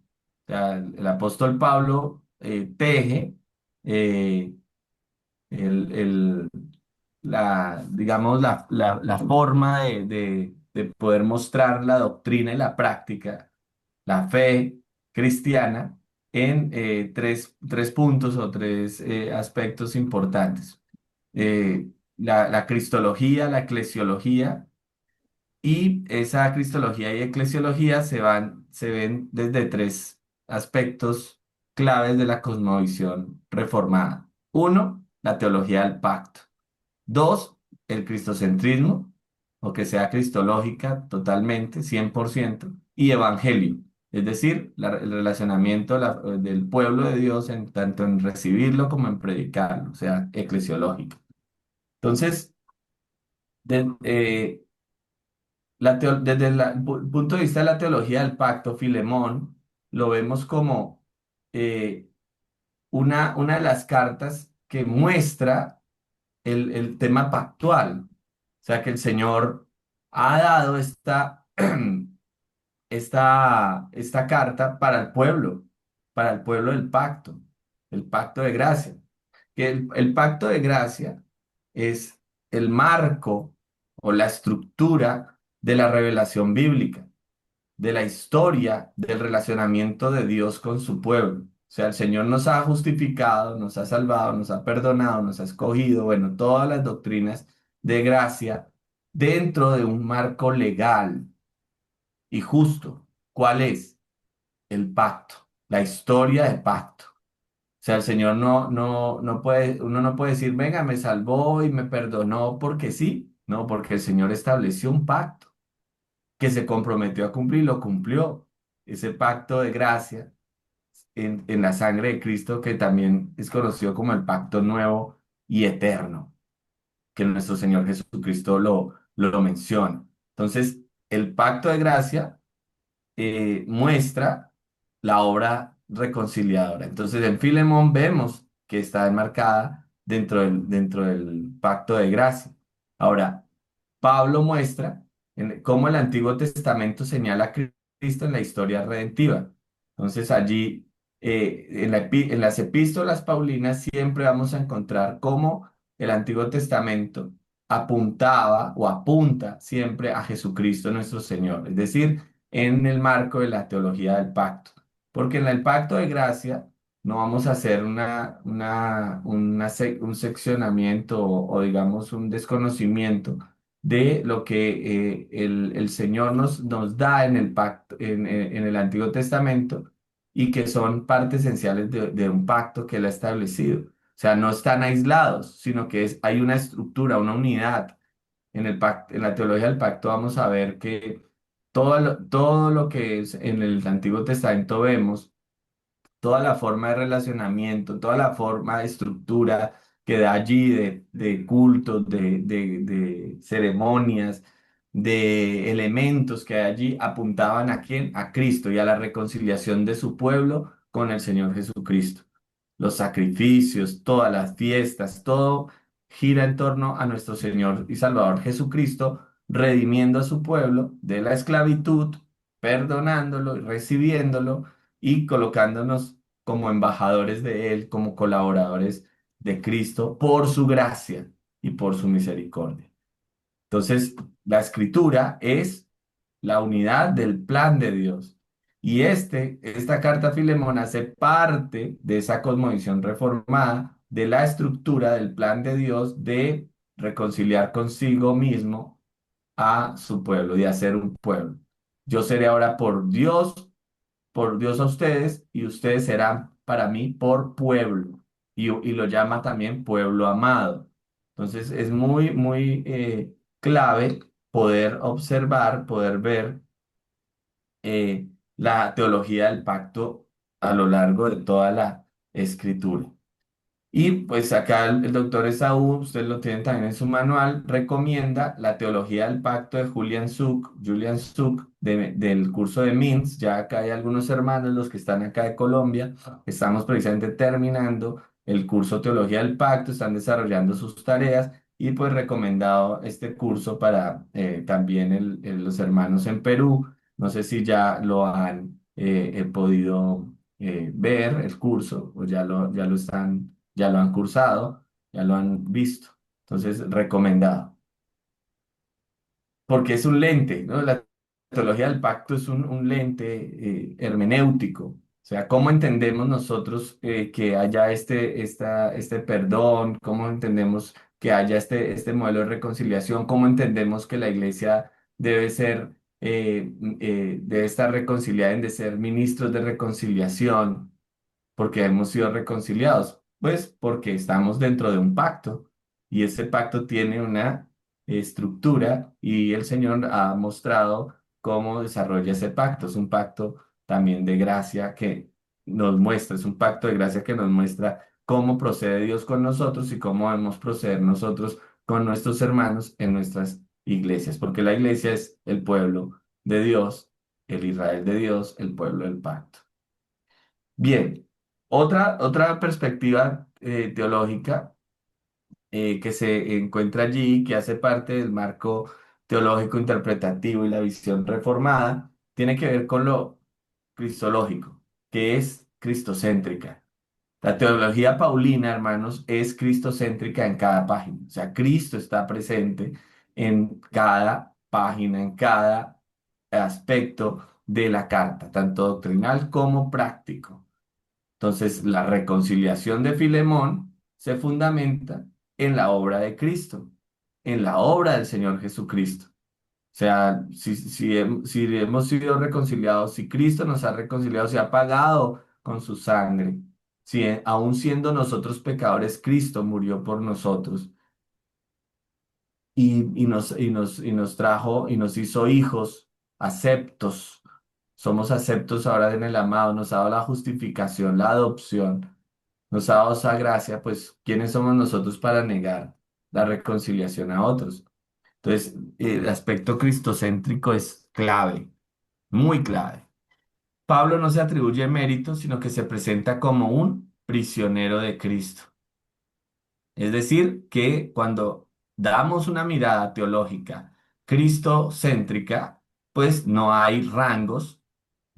O sea, el apóstol Pablo teje eh, el, digamos, la forma de poder mostrar la doctrina y la práctica, la fe cristiana, en tres puntos o tres aspectos importantes. La cristología, la eclesiología y esa cristología y eclesiología se ven desde tres aspectos claves de la cosmovisión reformada. Uno, la teología del pacto. Dos, el cristocentrismo, o que sea cristológica totalmente, 100% y evangelio, es decir, el relacionamiento del pueblo de Dios tanto en recibirlo como en predicarlo, o sea, eclesiológico. Entonces, de- eh, desde el punto de vista de la teología del pacto, Filemón lo vemos como eh, una de las cartas que muestra el tema pactual. O sea, que el Señor ha dado esta carta para el pueblo del pacto, el pacto de gracia. Que el pacto de gracia es el marco o la estructura de la revelación bíblica, de la historia del relacionamiento de Dios con su pueblo. O sea, el Señor nos ha justificado, nos ha salvado, nos ha perdonado, nos ha escogido, bueno, todas las doctrinas de gracia dentro de un marco legal y justo. ¿Cuál es? El pacto, la historia del pacto. O sea, el Señor no puede, uno no puede decir, venga, me salvó y me perdonó porque sí, no, porque el Señor estableció un pacto que se comprometió a cumplir, lo cumplió. Ese pacto de gracia en la sangre de Cristo, que también es conocido como el pacto nuevo y eterno, que nuestro Señor Jesucristo lo menciona. Entonces, el pacto de gracia muestra la obra reconciliadora. Entonces, en Filemón vemos que está enmarcada dentro del pacto de gracia. Ahora, Pablo muestra cómo el Antiguo Testamento señala a Cristo en la historia redentiva. Entonces allí en las epístolas paulinas siempre vamos a encontrar cómo el Antiguo Testamento apuntaba o apunta siempre a Jesucristo nuestro Señor, es decir, en el marco de la teología del pacto. Porque en el pacto de gracia no vamos a hacer un seccionamiento o digamos un desconocimiento de lo que el Señor nos da en el pacto, en el Antiguo Testamento y que son parte esenciales de un pacto que Él ha establecido. O sea, no están aislados, sino que hay una estructura, una unidad. En el pacto, en la teología del pacto vamos a ver que todo lo que es en el Antiguo Testamento vemos toda la forma de relacionamiento, toda la forma de estructura que da allí de cultos, de ceremonias, de elementos que hay allí, apuntaban a quién, a Cristo y a la reconciliación de su pueblo con el Señor Jesucristo. Los sacrificios, todas las fiestas, todo gira en torno a nuestro Señor y Salvador Jesucristo, redimiendo a su pueblo de la esclavitud, perdonándolo y recibiéndolo y colocándonos como embajadores de Él, como colaboradores de Cristo, por su gracia y por su misericordia. Entonces, la escritura es la unidad del plan de Dios. Y esta carta a Filemón hace parte de esa cosmovisión reformada, de la estructura del plan de Dios de reconciliar consigo mismo a su pueblo, de hacer un pueblo. Yo seré ahora por Dios a ustedes y ustedes serán para mí por pueblo. Y lo llama también pueblo amado. Entonces es muy, muy clave poder observar, poder ver la teología del pacto a lo largo de toda la escritura. Y pues acá el doctor Esaú, usted lo tiene también en su manual, recomienda la teología del pacto de Julian Suk, del curso de Mins. Ya acá hay algunos hermanos, los que están acá de Colombia, estamos precisamente terminando el curso Teología del Pacto, están desarrollando sus tareas y pues recomendado este curso para también los hermanos en Perú. No sé si ya lo han podido ver el curso o ya lo han cursado, ya lo han visto. Entonces, recomendado. Porque es un lente, ¿no? La teología del pacto es un lente hermenéutico. O sea, ¿cómo entendemos nosotros que haya este perdón? ¿Cómo entendemos que haya este modelo de reconciliación? ¿Cómo entendemos que la iglesia debe ser, debe estar reconciliada, en de ser ministros de reconciliación? Porque hemos sido reconciliados? Pues porque estamos dentro de un pacto y ese pacto tiene una estructura y el Señor ha mostrado cómo desarrolla ese pacto. Es un pacto también de gracia que nos muestra, es un pacto de gracia que nos muestra cómo procede Dios con nosotros y cómo debemos proceder nosotros con nuestros hermanos en nuestras iglesias, porque la iglesia es el pueblo de Dios, el Israel de Dios, el pueblo del pacto. Bien, otra perspectiva teológica que se encuentra allí, que hace parte del marco teológico interpretativo y la visión reformada, tiene que ver con lo cristológico, que es cristocéntrica. La teología paulina, hermanos, es cristocéntrica en cada página. O sea, Cristo está presente en cada página, en cada aspecto de la carta, tanto doctrinal como práctico. Entonces, la reconciliación de Filemón se fundamenta en la obra de Cristo, en la obra del Señor Jesucristo. O sea, si hemos sido reconciliados, si Cristo nos ha reconciliado, se ha pagado con su sangre, si aún siendo nosotros pecadores, Cristo murió por nosotros y nos trajo y nos hizo hijos aceptos. Somos aceptos ahora en el amado, nos ha dado la justificación, la adopción, nos ha dado esa gracia, pues ¿quiénes somos nosotros para negar la reconciliación a otros? Entonces, el aspecto cristocéntrico es clave, muy clave. Pablo no se atribuye méritos, sino que se presenta como un prisionero de Cristo. Es decir, que cuando damos una mirada teológica cristocéntrica, pues no hay rangos,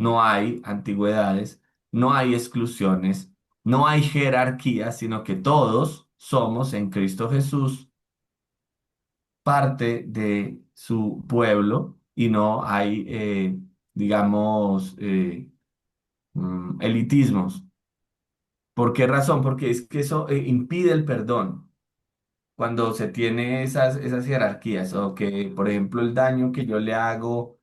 no hay antigüedades, no hay exclusiones, no hay jerarquía, sino que todos somos en Cristo Jesús parte de su pueblo y no hay, digamos, elitismos. ¿Por qué razón? Porque es que eso impide el perdón cuando se tiene esas jerarquías o que, por ejemplo, el daño que yo le hago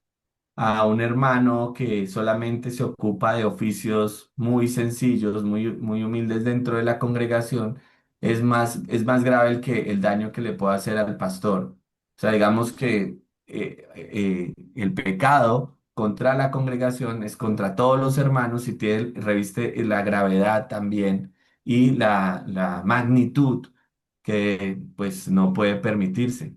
a un hermano que solamente se ocupa de oficios muy sencillos, muy humildes dentro de la congregación, es más grave el daño que le puedo hacer al pastor. O sea, digamos que el pecado contra la congregación es contra todos los hermanos y reviste la gravedad también y la magnitud que pues no puede permitirse.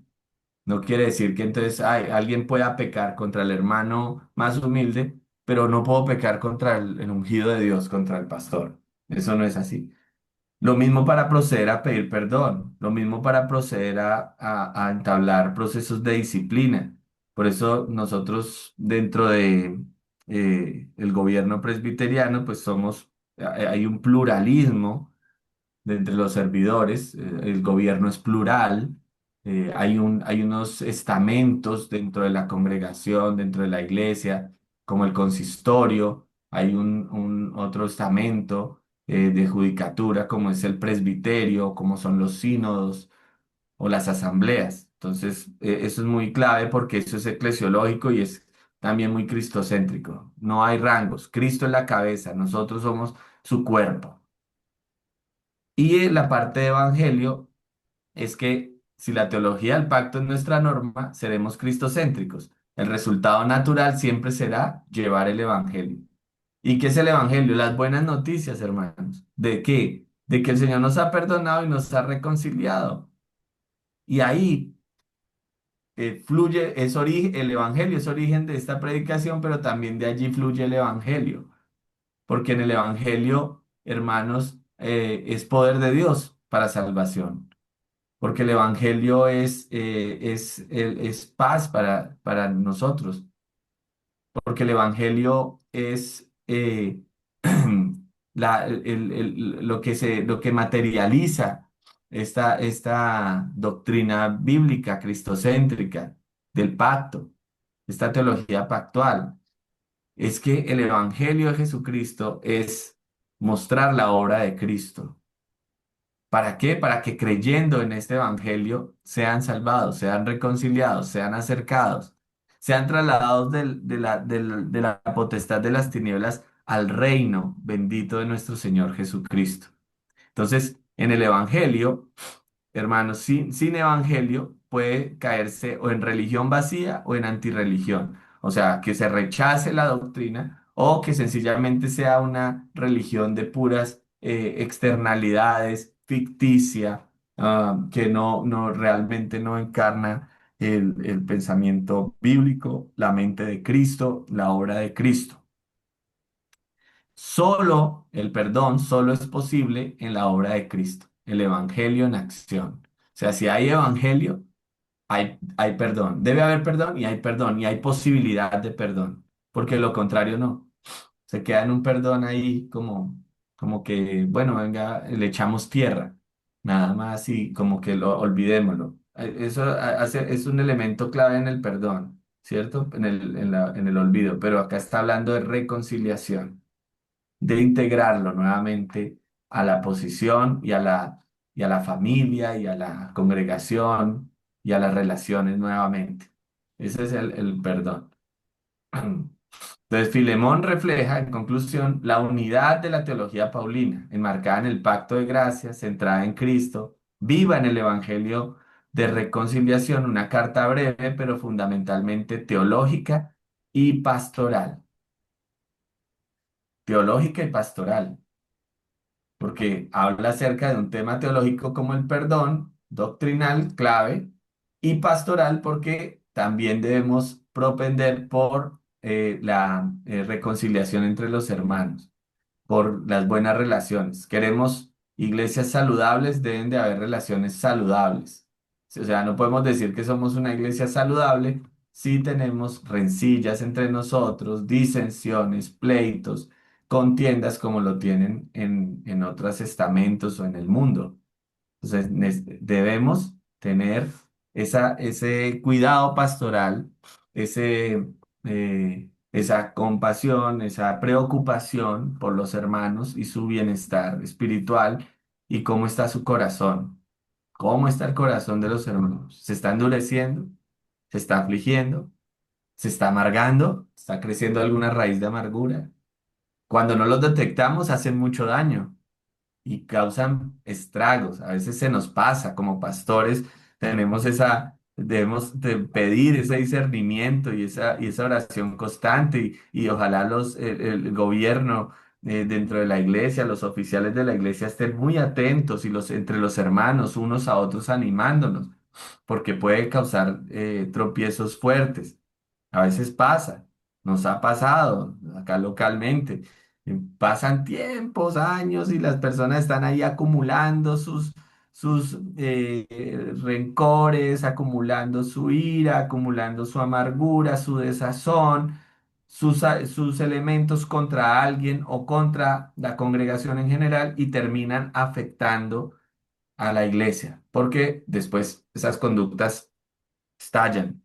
No quiere decir que entonces alguien pueda pecar contra el hermano más humilde, pero no puedo pecar contra el ungido de Dios, contra el pastor. Eso no es así. Lo mismo para proceder a pedir perdón, lo mismo para proceder a entablar procesos de disciplina. Por eso nosotros dentro de el gobierno presbiteriano, pues hay un pluralismo de entre los servidores, el gobierno es plural, hay unos estamentos dentro de la congregación, dentro de la iglesia, como el consistorio, hay un otro estamento de judicatura, como es el presbiterio, como son los sínodos o las asambleas. Entonces, eso es muy clave porque eso es eclesiológico y es también muy cristocéntrico. No hay rangos, Cristo es la cabeza, nosotros somos su cuerpo. Y la parte de evangelio es que si la teología del pacto es nuestra norma, seremos cristocéntricos. El resultado natural siempre será llevar el evangelio. ¿Y qué es el evangelio? Las buenas noticias, hermanos. ¿De qué? De que el Señor nos ha perdonado y nos ha reconciliado. Y ahí fluye, el evangelio es origen de esta predicación, pero también de allí fluye el evangelio. Porque en el evangelio, hermanos, es poder de Dios para salvación. Porque el Evangelio es paz para nosotros, porque el Evangelio es lo que materializa esta doctrina bíblica, cristocéntrica, del pacto, esta teología pactual. Es que el Evangelio de Jesucristo es mostrar la obra de Cristo. ¿Para qué? Para que creyendo en este evangelio sean salvados, sean reconciliados, sean acercados, sean trasladados de la potestad de las tinieblas al reino bendito de nuestro Señor Jesucristo. Entonces, en el evangelio, hermanos, sin evangelio puede caerse o en religión vacía o en antirreligión. O sea, que se rechace la doctrina o que sencillamente sea una religión de puras externalidades, ficticia, que realmente no encarna el pensamiento bíblico, la mente de Cristo, la obra de Cristo. Solo el perdón, solo es posible en la obra de Cristo, el evangelio en acción. O sea, si hay evangelio, hay perdón. Debe haber perdón y hay posibilidad de perdón, porque lo contrario no. Se queda en un perdón ahí como que, bueno, venga, le echamos tierra, nada más y como que lo olvidémoslo. Eso es un elemento clave en el perdón, ¿cierto? En el olvido, pero acá está hablando de reconciliación, de integrarlo nuevamente a la posición y a la familia y a la congregación y a las relaciones nuevamente. Ese es el perdón. Entonces, Filemón refleja, en conclusión, la unidad de la teología paulina, enmarcada en el pacto de gracia, centrada en Cristo, viva en el Evangelio de reconciliación, una carta breve, pero fundamentalmente teológica y pastoral. Teológica y pastoral, porque habla acerca de un tema teológico como el perdón, doctrinal, clave, y pastoral porque también debemos propender por la reconciliación entre los hermanos, por las buenas relaciones. Queremos iglesias saludables, deben de haber relaciones saludables. O sea, no podemos decir que somos una iglesia saludable sí tenemos rencillas entre nosotros, disensiones, pleitos, contiendas como lo tienen en otros estamentos o en el mundo. Entonces, debemos tener ese cuidado pastoral, esa compasión, esa preocupación por los hermanos y su bienestar espiritual y cómo está su corazón. ¿Cómo está el corazón de los hermanos? ¿Se está endureciendo? ¿Se está afligiendo? ¿Se está amargando? ¿Está creciendo alguna raíz de amargura? Cuando no los detectamos, hacen mucho daño y causan estragos. A veces se nos pasa como pastores, debemos de pedir ese discernimiento y esa oración constante y ojalá el gobierno dentro de la iglesia, los oficiales de la iglesia estén muy atentos y entre los hermanos, unos a otros animándonos, porque puede causar tropiezos fuertes. A veces pasa, nos ha pasado acá localmente. Pasan tiempos, años y las personas están ahí acumulando sus rencores, acumulando su ira, acumulando su amargura, su desazón, sus elementos contra alguien o contra la congregación en general y terminan afectando a la iglesia, porque después esas conductas estallan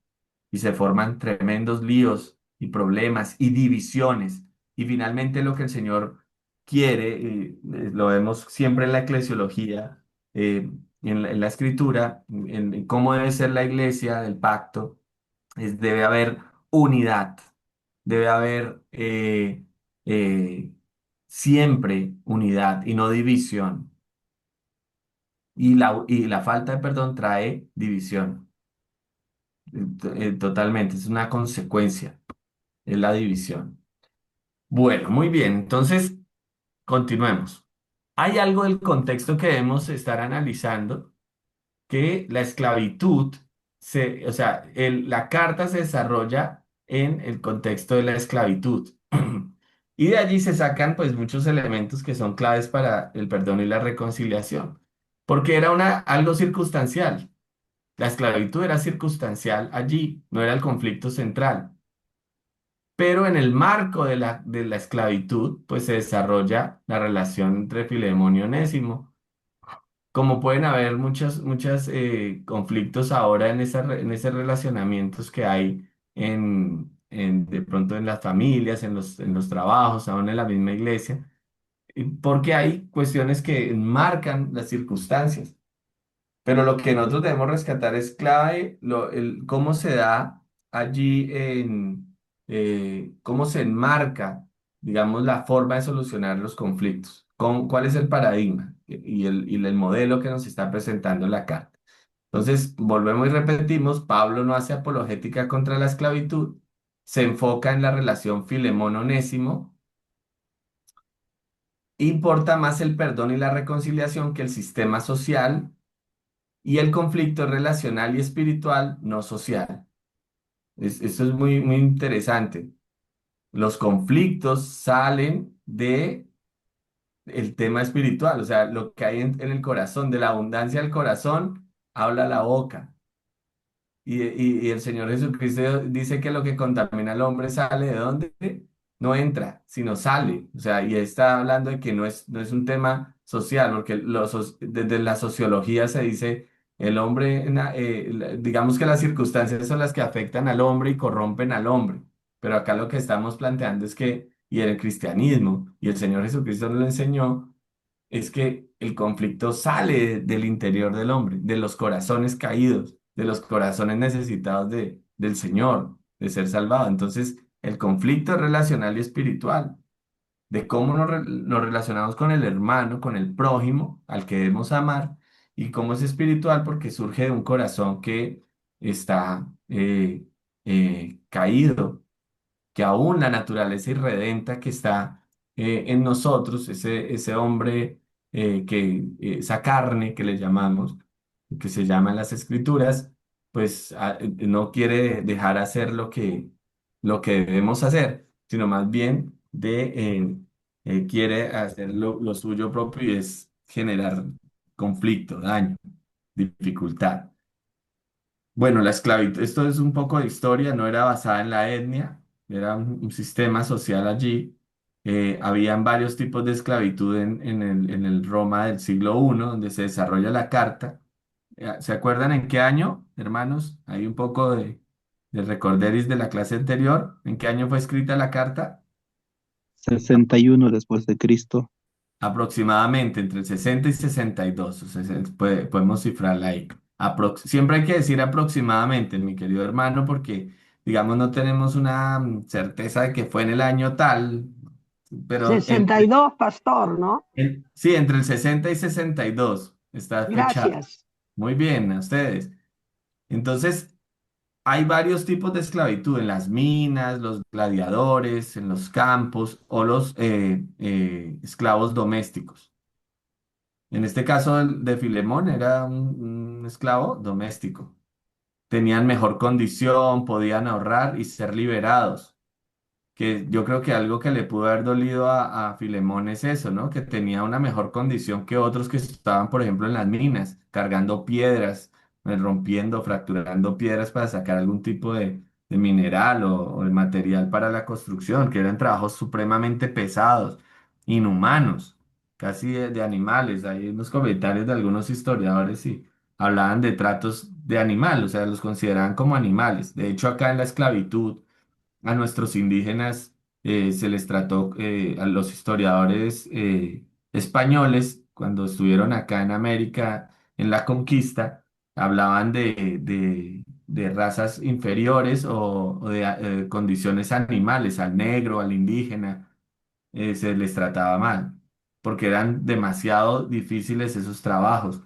y se forman tremendos líos y problemas y divisiones. Y finalmente lo que el Señor quiere, lo vemos siempre en la eclesiología, en la escritura, en cómo debe ser la iglesia del pacto, debe haber unidad, debe haber siempre unidad y no división. Y la falta de perdón trae división. Totalmente, es una consecuencia, es la división. Bueno, muy bien, entonces continuemos. Hay algo del contexto que debemos estar analizando, que la esclavitud, o sea, la carta se desarrolla en el contexto de la esclavitud. Y de allí se sacan pues muchos elementos que son claves para el perdón y la reconciliación, porque era algo circunstancial. La esclavitud era circunstancial allí, no era el conflicto central. Pero en el marco de la esclavitud, pues se desarrolla la relación entre Filemón y Onésimo. Como pueden haber muchos conflictos ahora en esos relacionamientos que hay de pronto en las familias, en los trabajos, aún en la misma iglesia, porque hay cuestiones que marcan las circunstancias. Pero lo que nosotros debemos rescatar es clave cómo se da allí cómo se enmarca, digamos, la forma de solucionar los conflictos. ¿Cuál es el paradigma y el modelo que nos está presentando la carta? Entonces, volvemos y repetimos, Pablo no hace apologética contra la esclavitud, se enfoca en la relación Filemón-Onésimo, importa más el perdón y la reconciliación que el sistema social y el conflicto relacional y espiritual, no social. Eso es muy, muy interesante. Los conflictos salen de el tema espiritual, o sea, lo que hay en el corazón, de la abundancia del corazón, habla la boca. Y el Señor Jesucristo dice que lo que contamina al hombre sale de dónde no entra, sino sale. O sea, y está hablando de que no es un tema social, porque desde la sociología se dice el hombre, digamos que las circunstancias son las que afectan al hombre y corrompen al hombre. Pero acá lo que estamos planteando es que, y en el cristianismo, y el Señor Jesucristo nos lo enseñó, es que el conflicto sale del interior del hombre, de los corazones caídos, de los corazones necesitados del Señor, de ser salvado. Entonces, el conflicto es relacional y espiritual, de cómo nos relacionamos con el hermano, con el prójimo, al que debemos amar, y cómo es espiritual porque surge de un corazón que está caído, que aún la naturaleza irredenta que está en nosotros, ese hombre, esa carne que le llamamos, que se llama en las escrituras, pues no quiere dejar hacer lo que debemos hacer, sino más bien quiere hacer lo suyo propio y es generar conflicto, daño, dificultad. Bueno, la esclavitud, esto es un poco de historia, no era basada en la etnia, era un sistema social allí. Habían varios tipos de esclavitud en el Roma del siglo I, donde se desarrolla la carta. ¿Se acuerdan en qué año, hermanos? Hay un poco de recorderis de la clase anterior. ¿En qué año fue escrita la carta? 61 después de Cristo. Aproximadamente entre el 60 y 62, o sea, podemos cifrarla ahí. Siempre hay que decir aproximadamente, mi querido hermano, porque, digamos, no tenemos una certeza de que fue en el año tal, pero 62, pastor, ¿no? sí, entre el 60 y 62 está fechado. Gracias. Muy bien, a ustedes. Entonces, hay varios tipos de esclavitud en las minas, los gladiadores, en los campos o los esclavos domésticos. En este caso de Filemón era un esclavo doméstico. Tenían mejor condición, podían ahorrar y ser liberados. Que yo creo que algo que le pudo haber dolido a Filemón es eso, ¿no? Que tenía una mejor condición que otros que estaban, por ejemplo, en las minas, cargando piedras, rompiendo, fracturando piedras para sacar algún tipo de mineral o de material para la construcción, que eran trabajos supremamente pesados, inhumanos, casi de animales. Hay unos comentarios de algunos historiadores y hablaban de tratos de animal, o sea, los consideraban como animales. De hecho, acá en la esclavitud a nuestros indígenas se les trató, a los historiadores españoles, cuando estuvieron acá en América en la conquista, hablaban de razas inferiores o de condiciones animales, al negro, al indígena, se les trataba mal, porque eran demasiado difíciles esos trabajos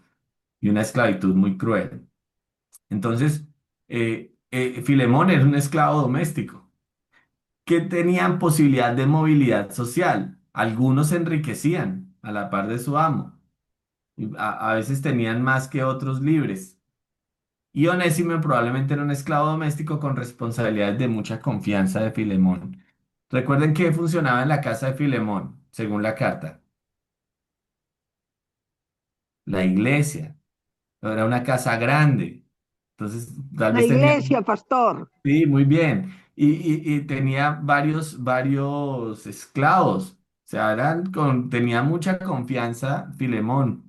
y una esclavitud muy cruel. Entonces, Filemón era un esclavo doméstico que tenían posibilidad de movilidad social. Algunos se enriquecían a la par de su amo. Y a veces tenían más que otros libres. Y Onésimo probablemente era un esclavo doméstico con responsabilidades de mucha confianza de Filemón. Recuerden que funcionaba en la casa de Filemón, según la carta. La iglesia. Era una casa grande. Entonces, tal La vez tenía. iglesia, pastor. Sí, muy bien. Y tenía varios esclavos. O sea, tenía mucha confianza Filemón.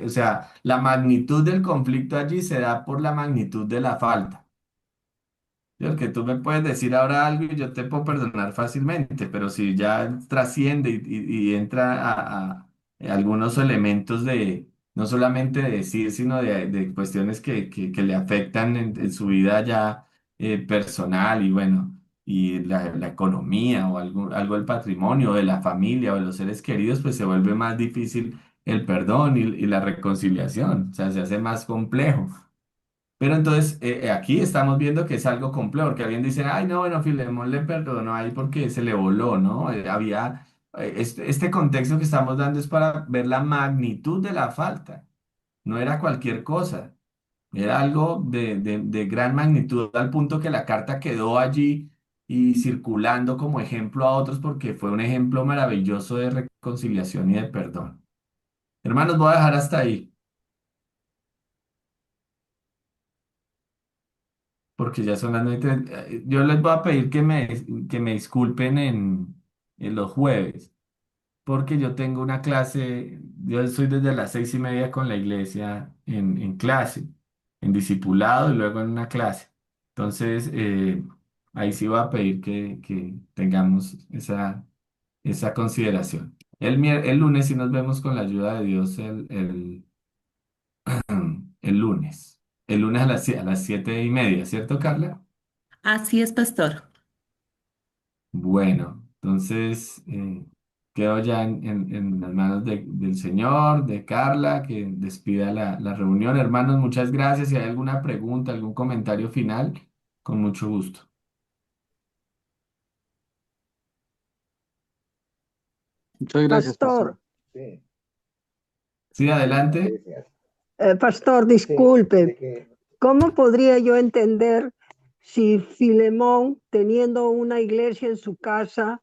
O sea, la magnitud del conflicto allí se da por la magnitud de la falta. Sí, porque tú me puedes decir ahora algo y yo te puedo perdonar fácilmente, pero si ya trasciende y entra a algunos elementos de, no solamente de decir, sino de cuestiones que le afectan en su vida ya personal y bueno, y la economía o algo del patrimonio, de la familia o de los seres queridos, pues se vuelve más difícil el perdón y la reconciliación, o sea, se hace más complejo. Pero entonces aquí estamos viendo que es algo complejo, porque alguien dice, ay, no, bueno, Filemón le perdonó ahí porque se le voló, ¿no? Este contexto que estamos dando es para ver la magnitud de la falta, no era cualquier cosa, era algo de gran magnitud, al punto que la carta quedó allí y circulando como ejemplo a otros, porque fue un ejemplo maravilloso de reconciliación y de perdón. Hermanos, voy a dejar hasta ahí. Porque ya son las 9:30. Yo les voy a pedir que me disculpen en los jueves, porque yo tengo una clase, yo soy desde las 6:30 con la iglesia en clase, en discipulado y luego en una clase. Entonces, ahí sí voy a pedir que tengamos esa consideración. El lunes sí nos vemos con la ayuda de Dios el lunes. El lunes a las 7:30, ¿cierto, Carla? Así es, pastor. Bueno, entonces quedo ya en las manos del Señor, de Carla, que despida la reunión. Hermanos, muchas gracias. Si hay alguna pregunta, algún comentario final, con mucho gusto. Muchas gracias, pastor. Pastor, Sí, adelante. pastor, disculpe. ¿Cómo podría yo entender si Filemón, teniendo una iglesia en su casa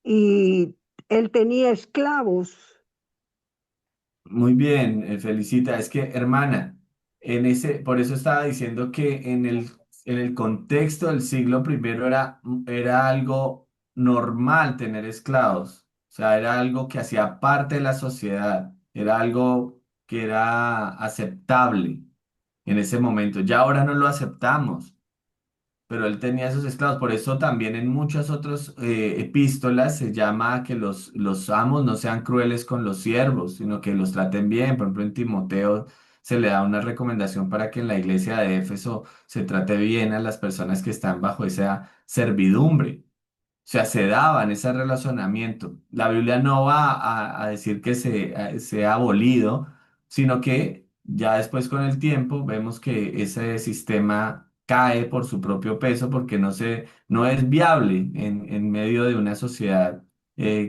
y él tenía esclavos? Muy bien, felicita. Es que, hermana, por eso estaba diciendo que en el contexto del siglo primero era algo normal tener esclavos. O sea, era algo que hacía parte de la sociedad, era algo que era aceptable en ese momento. Ya ahora no lo aceptamos, pero él tenía esos esclavos. Por eso también en muchas otras epístolas se llama que los amos no sean crueles con los siervos, sino que los traten bien. Por ejemplo, en Timoteo se le da una recomendación para que en la iglesia de Éfeso se trate bien a las personas que están bajo esa servidumbre. O sea, se daban ese relacionamiento. La Biblia no va a decir que se ha abolido, sino que ya después con el tiempo vemos que ese sistema cae por su propio peso porque no es viable en medio de una sociedad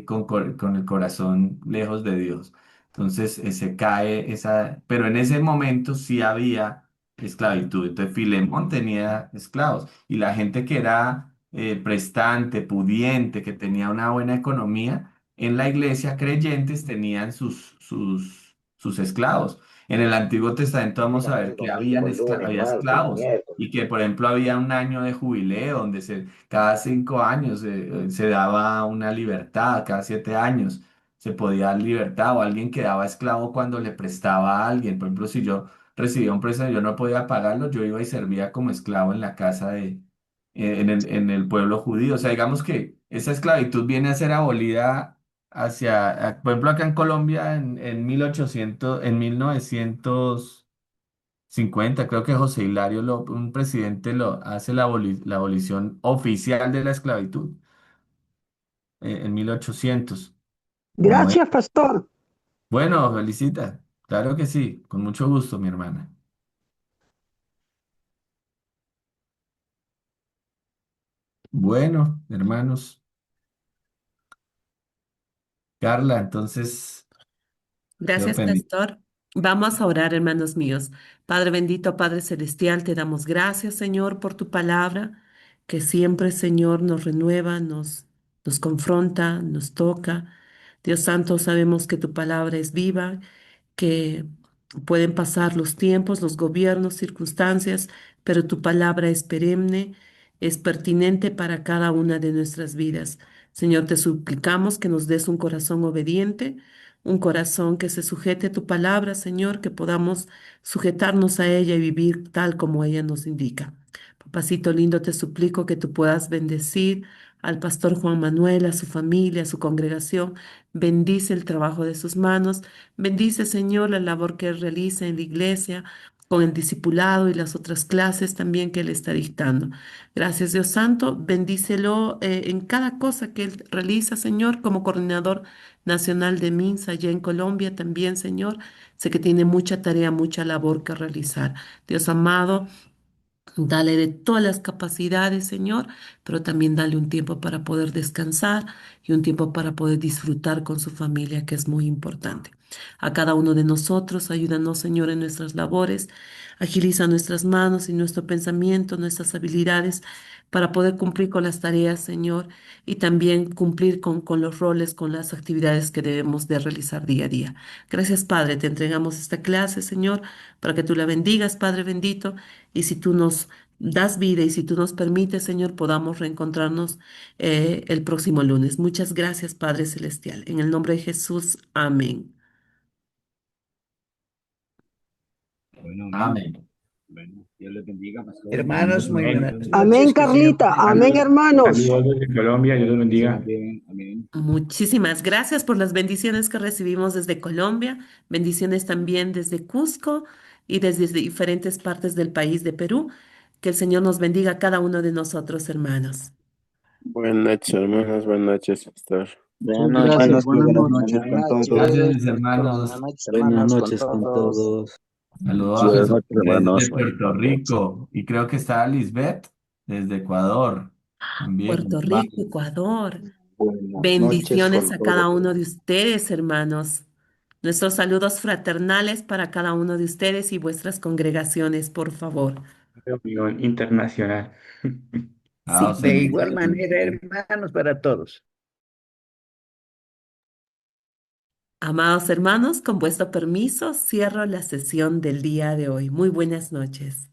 con el corazón lejos de Dios. Entonces se cae pero en ese momento sí había esclavitud. Entonces Filemón tenía esclavos y la gente que era prestante, pudiente, que tenía una buena economía, en la iglesia creyentes tenían sus esclavos. En el Antiguo Testamento vamos a ver que había esclavos y que, por ejemplo, había un año de jubileo donde cada 5 años se daba una libertad, cada 7 años se podía dar libertad o alguien quedaba esclavo cuando le prestaba a alguien. Por ejemplo, si yo recibía un préstamo y yo no podía pagarlo, yo iba y servía como esclavo en la casa en el pueblo judío. O sea, digamos que esa esclavitud viene a ser abolida por ejemplo, acá en Colombia en 1950 creo que José Hilario, un presidente, hace la abolición oficial de la esclavitud en 1890. Gracias, pastor. Bueno, felicita. Claro que sí, con mucho gusto, mi hermana. Bueno, hermanos, Carla, entonces quedó Gracias, pendiente. pastor. Vamos a orar, hermanos míos. Padre bendito, Padre celestial, te damos gracias, Señor, por tu palabra, que siempre, Señor, nos renueva, nos confronta, nos toca. Dios Santo, sabemos que tu palabra es viva, que pueden pasar los tiempos, los gobiernos, circunstancias, pero tu palabra es perenne, es pertinente para cada una de nuestras vidas. Señor, te suplicamos que nos des un corazón obediente, un corazón que se sujete a tu palabra, Señor, que podamos sujetarnos a ella y vivir tal como ella nos indica. Papacito lindo, te suplico que tú puedas bendecir al pastor Juan Manuel, a su familia, a su congregación. Bendice el trabajo de sus manos. Bendice, Señor, la labor que él realiza en la iglesia, con el discipulado y las otras clases también que él está dictando. Gracias, Dios Santo. Bendícelo en cada cosa que él realiza, Señor, como coordinador nacional de MINSA allá en Colombia también, Señor. Sé que tiene mucha tarea, mucha labor que realizar. Dios amado. Dale de todas las capacidades, Señor, pero también dale un tiempo para poder descansar y un tiempo para poder disfrutar con su familia, que es muy importante. A cada uno de nosotros, ayúdanos, Señor, en nuestras labores, agiliza nuestras manos y nuestro pensamiento, nuestras habilidades para poder cumplir con las tareas, Señor, y también cumplir con los roles, con las actividades que debemos de realizar día a día. Gracias, Padre, te entregamos esta clase, Señor, para que tú la bendigas, Padre bendito, y si tú nos das vida y si tú nos permites, Señor, podamos reencontrarnos el próximo lunes. Muchas gracias, Padre Celestial. En el nombre de Jesús, amén. Bueno, amén. Amén. Bueno, Dios les bendiga, pastor. Hermanos, muy Bendiciones. buenas Amén, noches. Que el Señor Carlita. Amén, bendiga. hermanos. Saludos desde Colombia, Dios los bendiga. Bien, amén. Muchísimas gracias por las bendiciones que recibimos desde Colombia, bendiciones también desde Cusco y desde diferentes partes del país de Perú. Que el Señor nos bendiga a cada uno de nosotros, hermanos. Buenas noches, hermanos. Buenas noches, pastor. Buenas Muchas noches, gracias. buenas Buenas noches noches. con Gracias, todos. mis hermanos. Buenas noches con todos. Saludos a Buenas Jesús noches, desde hermanos. Puerto Rico. Y creo que está Lisbeth desde Ecuador Puerto también. Rico, Ecuador. Buenas noches Bendiciones con a todos. cada uno de ustedes, hermanos. Nuestros saludos fraternales para cada uno de ustedes y vuestras congregaciones, por favor. Reunión internacional. Ah, o Sí. sea, De igual manera, hermanos, para todos. Amados hermanos, con vuestro permiso, cierro la sesión del día de hoy. Muy buenas noches.